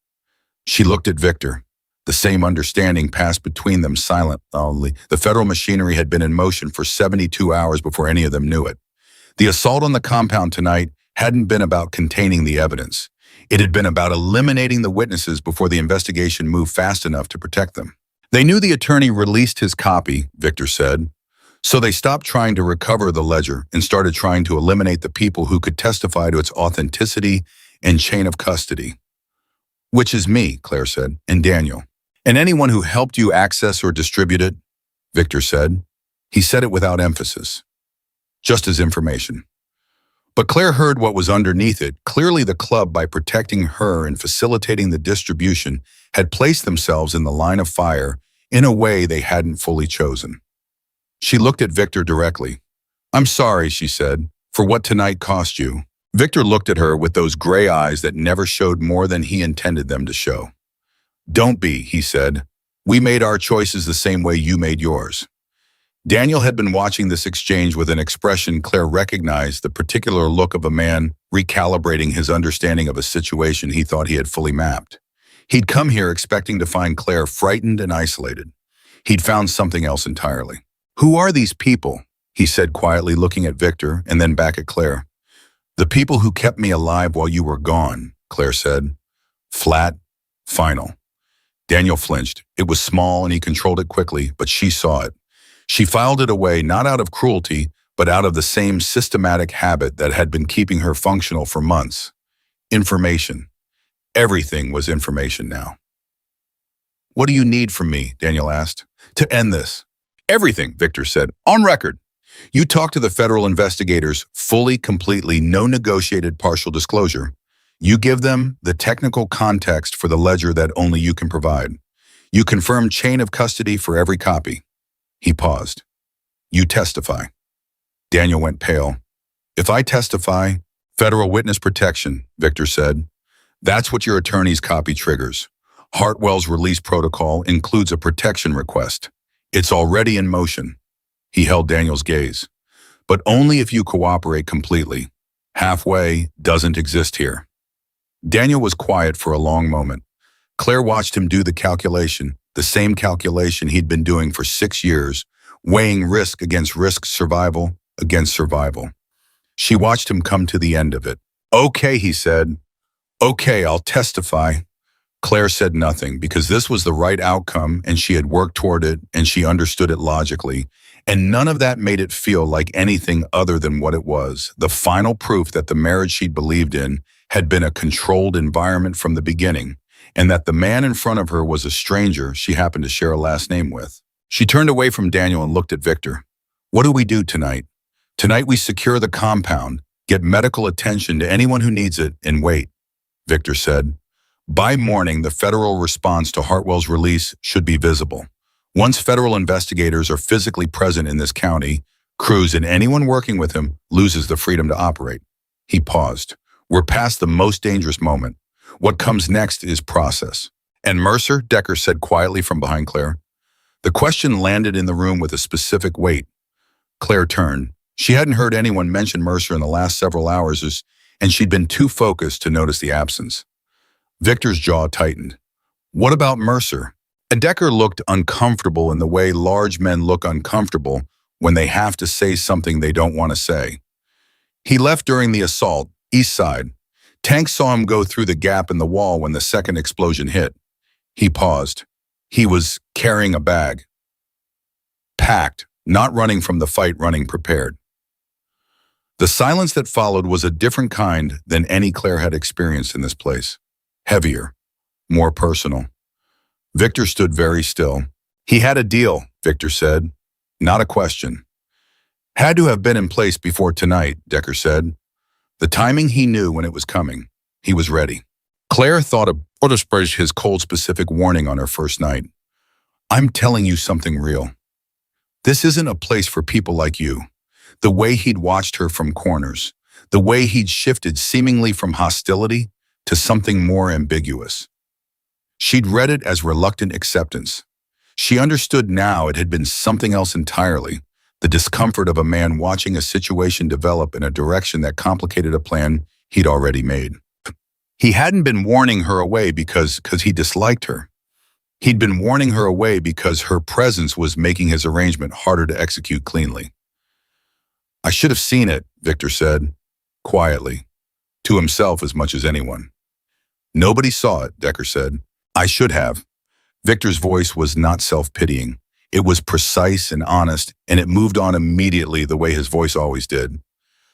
She looked at Victor. The same understanding passed between them silently. The federal machinery had been in motion for 72 hours before any of them knew it. The assault on the compound tonight hadn't been about containing the evidence. It had been about eliminating the witnesses before the investigation moved fast enough to protect them. They knew the attorney released his copy, Victor said, so they stopped trying to recover the ledger and started trying to eliminate the people who could testify to its authenticity and chain of custody. Which is me, Claire said, and Daniel. And anyone who helped you access or distribute it, Victor said. He said it without emphasis, just as information. But Claire heard what was underneath it. Clearly the club, by protecting her and facilitating the distribution, had placed themselves in the line of fire in a way they hadn't fully chosen. She looked at Victor directly. I'm sorry, she said, for what tonight cost you. Victor looked at her with those gray eyes that never showed more than he intended them to show. Don't be, he said. We made our choices the same way you made yours. Daniel had been watching this exchange with an expression Claire recognized, the particular look of a man recalibrating his understanding of a situation he thought he had fully mapped. He'd come here expecting to find Claire frightened and isolated. He'd found something else entirely. Who are these people? He said quietly, looking at Victor and then back at Claire. The people who kept me alive while you were gone, Claire said. Flat, final. Daniel flinched. It was small and he controlled it quickly, but she saw it. She filed it away, not out of cruelty, but out of the same systematic habit that had been keeping her functional for months. Information. Everything was information now. What do you need from me? Daniel asked. To end this. Everything, Victor said. On record. You talk to the federal investigators fully, completely, no negotiated partial disclosure. You give them the technical context for the ledger that only you can provide. You confirm chain of custody for every copy. He paused. You testify. Daniel went pale. If I testify, federal witness protection, Victor said. That's what your attorney's copy triggers. Hartwell's release protocol includes a protection request. It's already in motion. He held Daniel's gaze. But only if you cooperate completely. Halfway doesn't exist here. Daniel was quiet for a long moment. Claire watched him do the calculation, the same calculation he'd been doing for 6 years, weighing risk against risk, survival against survival. She watched him come to the end of it. Okay, he said. Okay, I'll testify. Claire said nothing because this was the right outcome and she had worked toward it and she understood it logically. And none of that made it feel like anything other than what it was, the final proof that the marriage she'd believed in had been a controlled environment from the beginning, and that the man in front of her was a stranger she happened to share a last name with. She turned away from Daniel and looked at Victor. What do we do tonight? Tonight we secure the compound, get medical attention to anyone who needs it, and wait, Victor said. By morning, the federal response to Hartwell's release should be visible. Once federal investigators are physically present in this county, Cruz and anyone working with him loses the freedom to operate. He paused. We're past the most dangerous moment. What comes next is process. And Mercer, Decker said quietly from behind Claire. The question landed in the room with a specific weight. Claire turned. She hadn't heard anyone mention Mercer in the last several hours, and she'd been too focused to notice the absence. Victor's jaw tightened. What about Mercer? And Decker looked uncomfortable in the way large men look uncomfortable when they have to say something they don't want to say. He left during the assault, east side. Tank saw him go through the gap in the wall when the second explosion hit. He paused. He was carrying a bag. Packed, not running from the fight, running prepared. The silence that followed was a different kind than any Claire had experienced in this place. Heavier, more personal. Victor stood very still. He had a deal, Victor said. Not a question. Had to have been in place before tonight, Decker said. The timing he knew when it was coming. He was ready. Claire thought of his cold specific warning on her first night. I'm telling you something real. This isn't a place for people like you. The way he'd watched her from corners, the way he'd shifted seemingly from hostility to something more ambiguous. She'd read it as reluctant acceptance. She understood now it had been something else entirely, the discomfort of a man watching a situation develop in a direction that complicated a plan he'd already made. He hadn't been warning her away because he disliked her. He'd been warning her away because her presence was making his arrangement harder to execute cleanly. I should have seen it, Victor said, quietly, to himself as much as anyone. Nobody saw it, Decker said. I should have. Victor's voice was not self-pitying. It was precise and honest, and it moved on immediately the way his voice always did.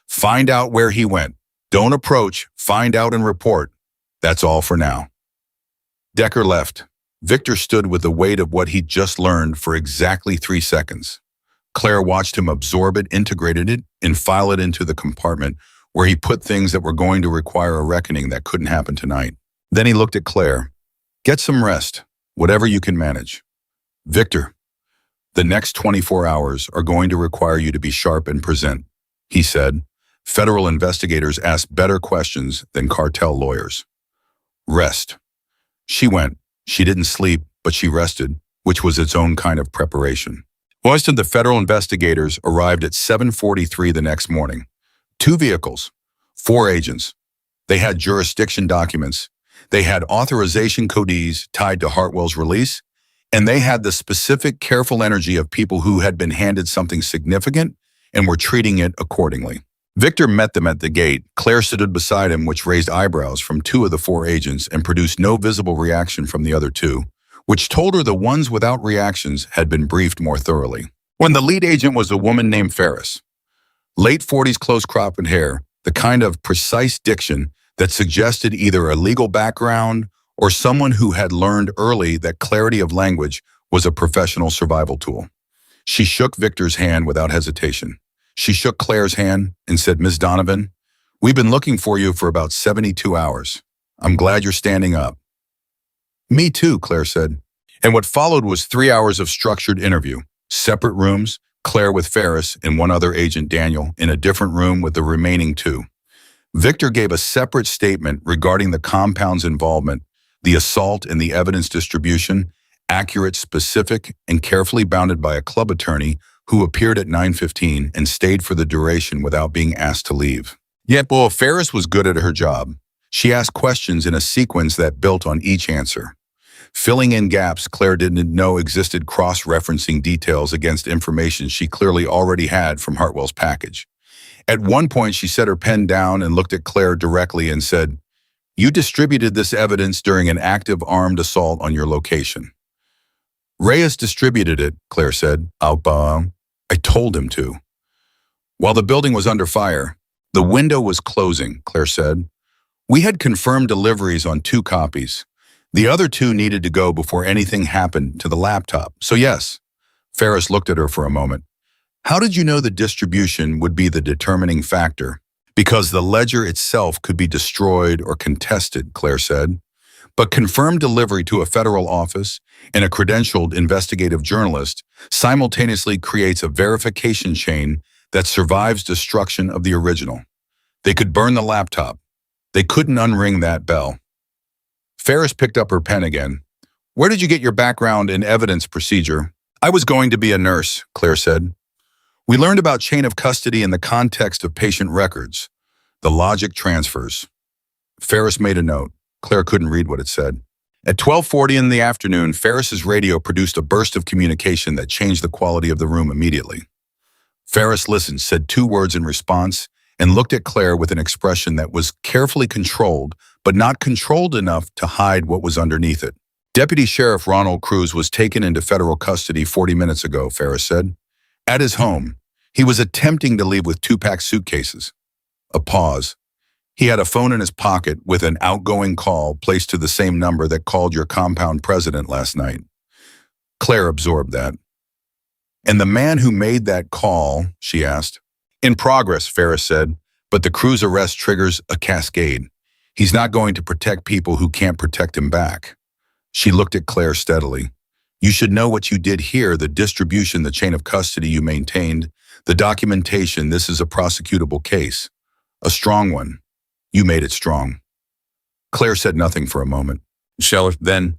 Find out where he went. Don't approach, find out and report. That's all for now. Decker left. Victor stood with the weight of what he'd just learned for exactly 3 seconds. Claire watched him absorb it, integrated it, and file it into the compartment where he put things that were going to require a reckoning that couldn't happen tonight. Then he looked at Claire. Get some rest, whatever you can manage. Victor, the next 24 hours are going to require you to be sharp and present, he said. Federal investigators ask better questions than cartel lawyers. Rest. She went. She didn't sleep, but she rested, which was its own kind of preparation. Most of the federal investigators arrived at 7:43 the next morning. 2 vehicles, 4 agents. They had jurisdiction documents. They had authorization codes tied to Hartwell's release, and they had the specific, careful energy of people who had been handed something significant and were treating it accordingly. Victor met them at the gate. Claire stood beside him, which raised eyebrows from 2 of the 4 agents and produced no visible reaction from the other 2, which told her the ones without reactions had been briefed more thoroughly. When the lead agent was a woman named Ferris. Late 40s, close-cropped hair, the kind of precise diction that suggested either a legal background or someone who had learned early that clarity of language was a professional survival tool. She shook Victor's hand without hesitation. She shook Claire's hand and said, Ms. Donovan, we've been looking for you for about 72 hours. I'm glad you're standing up. Me too, Claire said. And what followed was 3 hours of structured interview. Separate rooms, Claire with Ferris and one other agent, Daniel, in a different room with the remaining 2. Victor gave a separate statement regarding the compound's involvement, the assault and the evidence distribution, accurate, specific, and carefully bounded by a club attorney who appeared at 9:15 and stayed for the duration without being asked to leave. Yet, while Ferris was good at her job, she asked questions in a sequence that built on each answer. Filling in gaps Claire didn't know existed, cross-referencing details against information she clearly already had from Hartwell's package. At one point, she set her pen down and looked at Claire directly and said, You distributed this evidence during an active armed assault on your location. Reyes distributed it, Claire said. I told him to. While the building was under fire, the window was closing, Claire said. We had confirmed deliveries on 2 copies. The other 2 needed to go before anything happened to the laptop. So yes, Ferris looked at her for a moment. How did you know the distribution would be the determining factor? Because the ledger itself could be destroyed or contested, Claire said. But confirmed delivery to a federal office and a credentialed investigative journalist simultaneously creates a verification chain that survives destruction of the original. They could burn the laptop. They couldn't unring that bell. Ferris picked up her pen again. Where did you get your background in evidence procedure? I was going to be a nurse, Claire said. We learned about chain of custody in the context of patient records. The logic transfers. Ferris made a note. Claire couldn't read what it said. At 12:40 in the afternoon, Ferris's radio produced a burst of communication that changed the quality of the room immediately. Ferris listened, said 2 words in response, and looked at Claire with an expression that was carefully controlled, but not controlled enough to hide what was underneath it. Deputy Sheriff Ronald Cruz was taken into federal custody 40 minutes ago, Ferris said. At his home, he was attempting to leave with 2-packed suitcases. A pause. He had a phone in his pocket with an outgoing call placed to the same number that called your compound president last night. Claire absorbed that. And the man who made that call, she asked. In progress, Ferris said, but the Cruz arrest triggers a cascade. He's not going to protect people who can't protect him back. She looked at Claire steadily. You should know what you did here, the distribution, the chain of custody you maintained, the documentation. This is a prosecutable case. A strong one. You made it strong. Claire said nothing for a moment. Sheriff, then,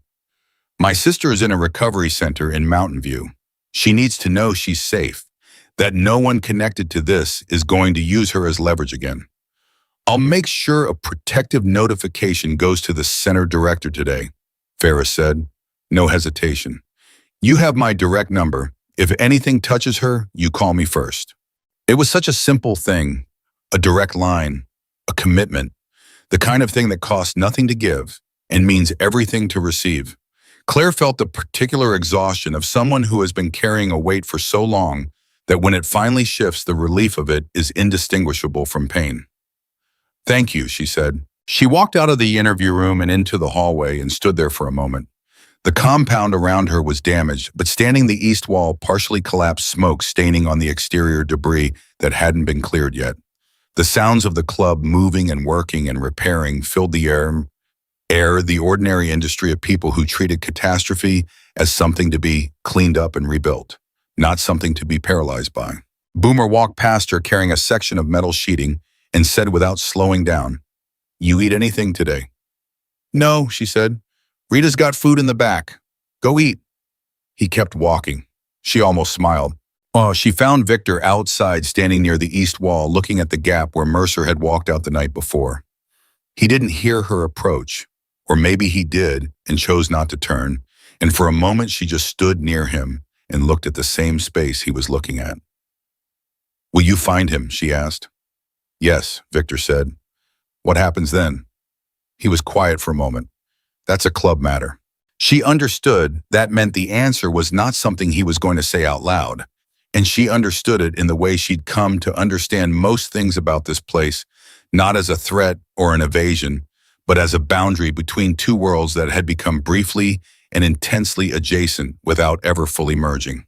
my sister is in a recovery center in Mountain View. She needs to know she's safe, that no one connected to this is going to use her as leverage again. I'll make sure a protective notification goes to the center director today, Ferris said. No hesitation. You have my direct number. If anything touches her, you call me first. It was such a simple thing, a direct line, a commitment, the kind of thing that costs nothing to give and means everything to receive. Claire felt the particular exhaustion of someone who has been carrying a weight for so long that when it finally shifts, the relief of it is indistinguishable from pain. Thank you, she said. She walked out of the interview room and into the hallway and stood there for a moment. The compound around her was damaged, but standing the east wall, partially collapsed smoke staining on the exterior debris that hadn't been cleared yet. The sounds of the club moving and working and repairing filled the air, the ordinary industry of people who treated catastrophe as something to be cleaned up and rebuilt, not something to be paralyzed by. Boomer walked past her carrying a section of metal sheeting and said without slowing down, You eat anything today? No, she said. Rita's got food in the back. Go eat. He kept walking. She almost smiled. She found Victor outside standing near the east wall looking at the gap where Mercer had walked out the night before. He didn't hear her approach, or maybe he did and chose not to turn, and for a moment she just stood near him and looked at the same space he was looking at. Will you find him? She asked. Yes, Victor said. What happens then? He was quiet for a moment. That's a club matter. She understood that meant the answer was not something he was going to say out loud, and she understood it in the way she'd come to understand most things about this place, not as a threat or an evasion, but as a boundary between two worlds that had become briefly and intensely adjacent without ever fully merging.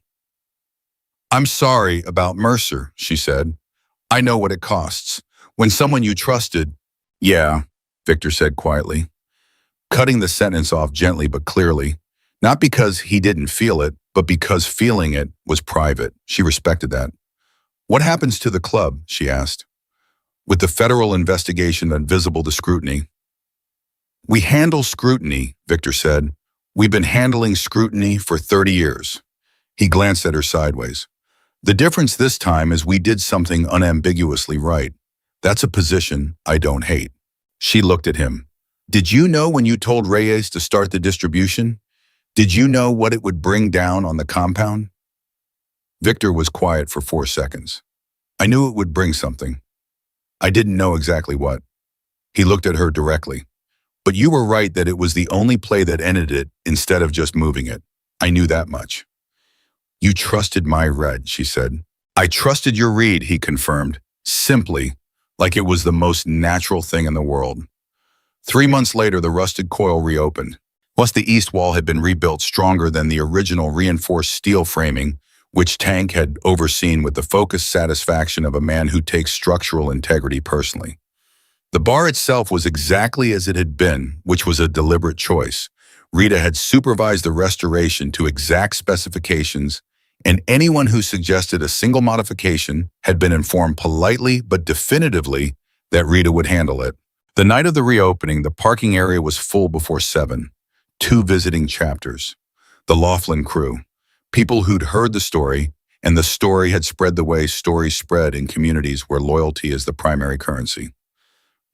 I'm sorry about Mercer, she said. I know what it costs. When someone you trusted... Yeah, Victor said quietly, cutting the sentence off gently but clearly, not because he didn't feel it, but because feeling it was private. She respected that. What happens to the club? She asked. With the federal investigation invisible to scrutiny. We handle scrutiny, Victor said. We've been handling scrutiny for 30 years. He glanced at her sideways. The difference this time is we did something unambiguously right. That's a position I don't hate. She looked at him. Did you know when you told Reyes to start the distribution? Did you know what it would bring down on the compound? Victor was quiet for 4 seconds. I knew it would bring something. I didn't know exactly what. He looked at her directly. But you were right that it was the only play that ended it instead of just moving it. I knew that much. You trusted my read, she said. I trusted your read, he confirmed, simply, like it was the most natural thing in the world. 3 months later, the rusted coil reopened. Plus, the east wall had been rebuilt stronger than the original reinforced steel framing, which Tank had overseen with the focused satisfaction of a man who takes structural integrity personally. The bar itself was exactly as it had been, which was a deliberate choice. Rita had supervised the restoration to exact specifications, and anyone who suggested a single modification had been informed politely but definitively that Rita would handle it. The night of the reopening, the parking area was full before 7. 2 visiting chapters. The Laughlin crew. People who'd heard the story, and the story had spread the way stories spread in communities where loyalty is the primary currency.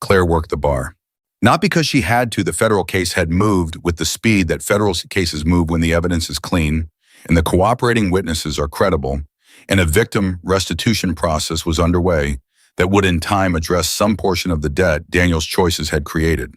Claire worked the bar. Not because she had to, the federal case had moved with the speed that federal cases move when the evidence is clean, and the cooperating witnesses are credible, and a victim restitution process was underway that would in time address some portion of the debt Daniel's choices had created.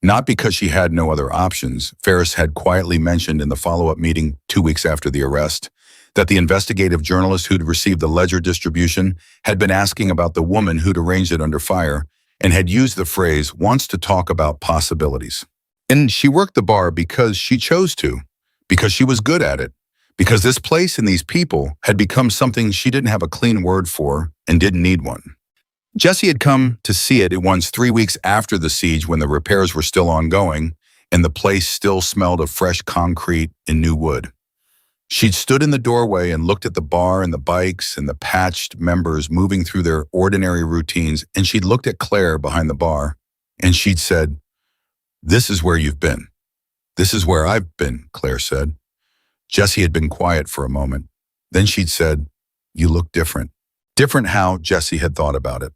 Not because she had no other options. Ferris had quietly mentioned in the follow-up meeting 2 weeks after the arrest that the investigative journalist who'd received the ledger distribution had been asking about the woman who'd arranged it under fire and had used the phrase "wants to talk about possibilities." And she worked the bar because she chose to, because she was good at it, because this place and these people had become something she didn't have a clean word for and didn't need one. Jesse had come to see it once 3 weeks after the siege when the repairs were still ongoing and the place still smelled of fresh concrete and new wood. She'd stood in the doorway and looked at the bar and the bikes and the patched members moving through their ordinary routines, and she'd looked at Claire behind the bar, and she'd said, "This is where you've been." "This is where I've been," Claire said. Jesse had been quiet for a moment. Then she'd said, "You look different." Different how Jesse had thought about it.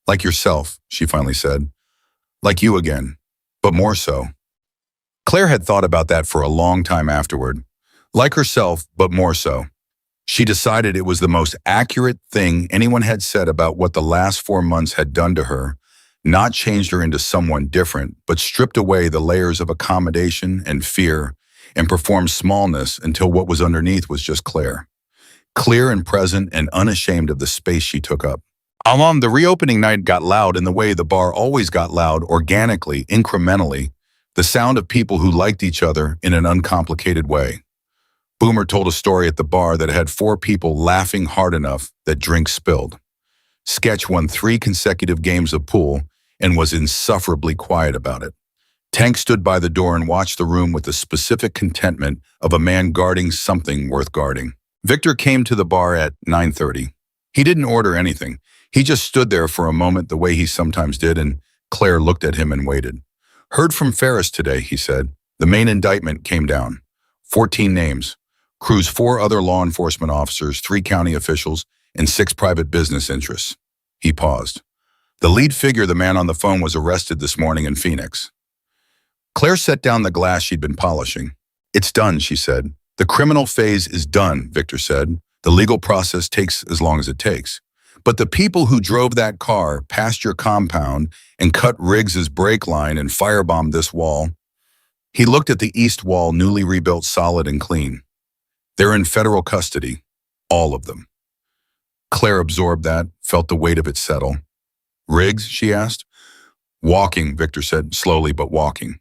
"Like yourself," she finally said. "Like you again, but more so." Claire had thought about that for a long time afterward. Like herself, but more so. She decided it was the most accurate thing anyone had said about what the last 4 months had done to her, not changed her into someone different, but stripped away the layers of accommodation and fear and performed smallness until what was underneath was just Claire. Clear and present and unashamed of the space she took up. Along the reopening night got loud in the way the bar always got loud, organically, incrementally, the sound of people who liked each other in an uncomplicated way. Boomer told a story at the bar that had 4 people laughing hard enough that drinks spilled. Sketch won 3 consecutive games of pool and was insufferably quiet about it. Tank stood by the door and watched the room with the specific contentment of a man guarding something worth guarding. Victor came to the bar at 9:30. He didn't order anything. He just stood there for a moment the way he sometimes did, and Claire looked at him and waited. "Heard from Ferris today," he said. "The main indictment came down. 14 names. Crew's 4 other law enforcement officers, 3 county officials, and 6 private business interests." He paused. "The lead figure, the man on the phone, was arrested this morning in Phoenix." Claire set down the glass she'd been polishing. "It's done," she said. "The criminal phase is done," Victor said. "The legal process takes as long as it takes. But the people who drove that car past your compound and cut Riggs's brake line and firebombed this wall," he looked at the east wall, newly rebuilt, solid and clean. "They're in federal custody, all of them." Claire absorbed that, felt the weight of it settle. "Riggs?" she asked. "Walking," Victor said, "slowly but walking."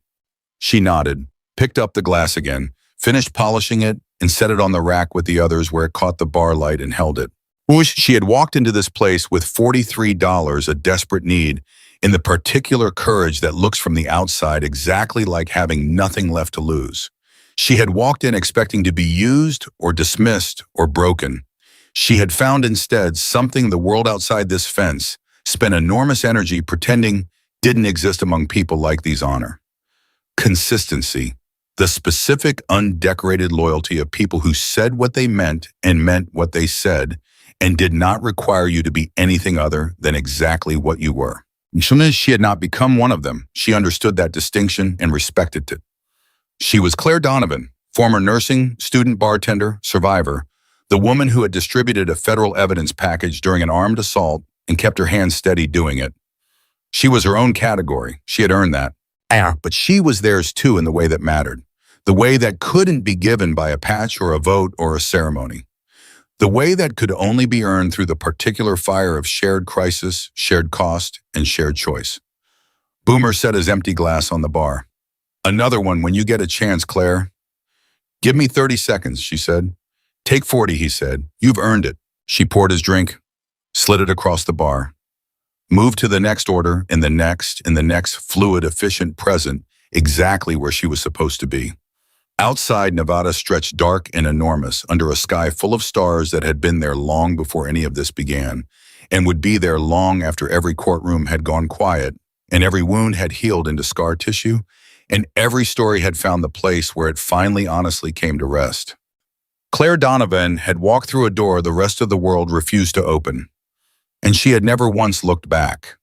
She nodded, picked up the glass again, finished polishing it, and set it on the rack with the others where it caught the bar light and held it. She had walked into this place with $43, a desperate need, in the particular courage that looks from the outside exactly like having nothing left to lose. She had walked in expecting to be used or dismissed or broken. She had found instead something the world outside this fence spent enormous energy pretending didn't exist among people like these honor. Consistency, the specific undecorated loyalty of people who said what they meant and meant what they said and did not require you to be anything other than exactly what you were. As soon as she had not become one of them, she understood that distinction and respected it. She was Claire Donovan, former nursing, student bartender, survivor, the woman who had distributed a federal evidence package during an armed assault and kept her hands steady doing it. She was her own category. She had earned that. But she was theirs too in the way that mattered, the way that couldn't be given by a patch or a vote or a ceremony, the way that could only be earned through the particular fire of shared crisis, shared cost, and shared choice. Boomer set his empty glass on the bar. "Another one when you get a chance, Claire." "Give me 30 seconds, she said. "Take 40, he said. "You've earned it." She poured his drink, slid it across the bar. Moved to the next order, in the next fluid, efficient present, exactly where she was supposed to be. Outside, Nevada stretched dark and enormous under a sky full of stars that had been there long before any of this began, and would be there long after every courtroom had gone quiet, and every wound had healed into scar tissue, and every story had found the place where it finally honestly came to rest. Claire Donovan had walked through a door the rest of the world refused to open, and she had never once looked back.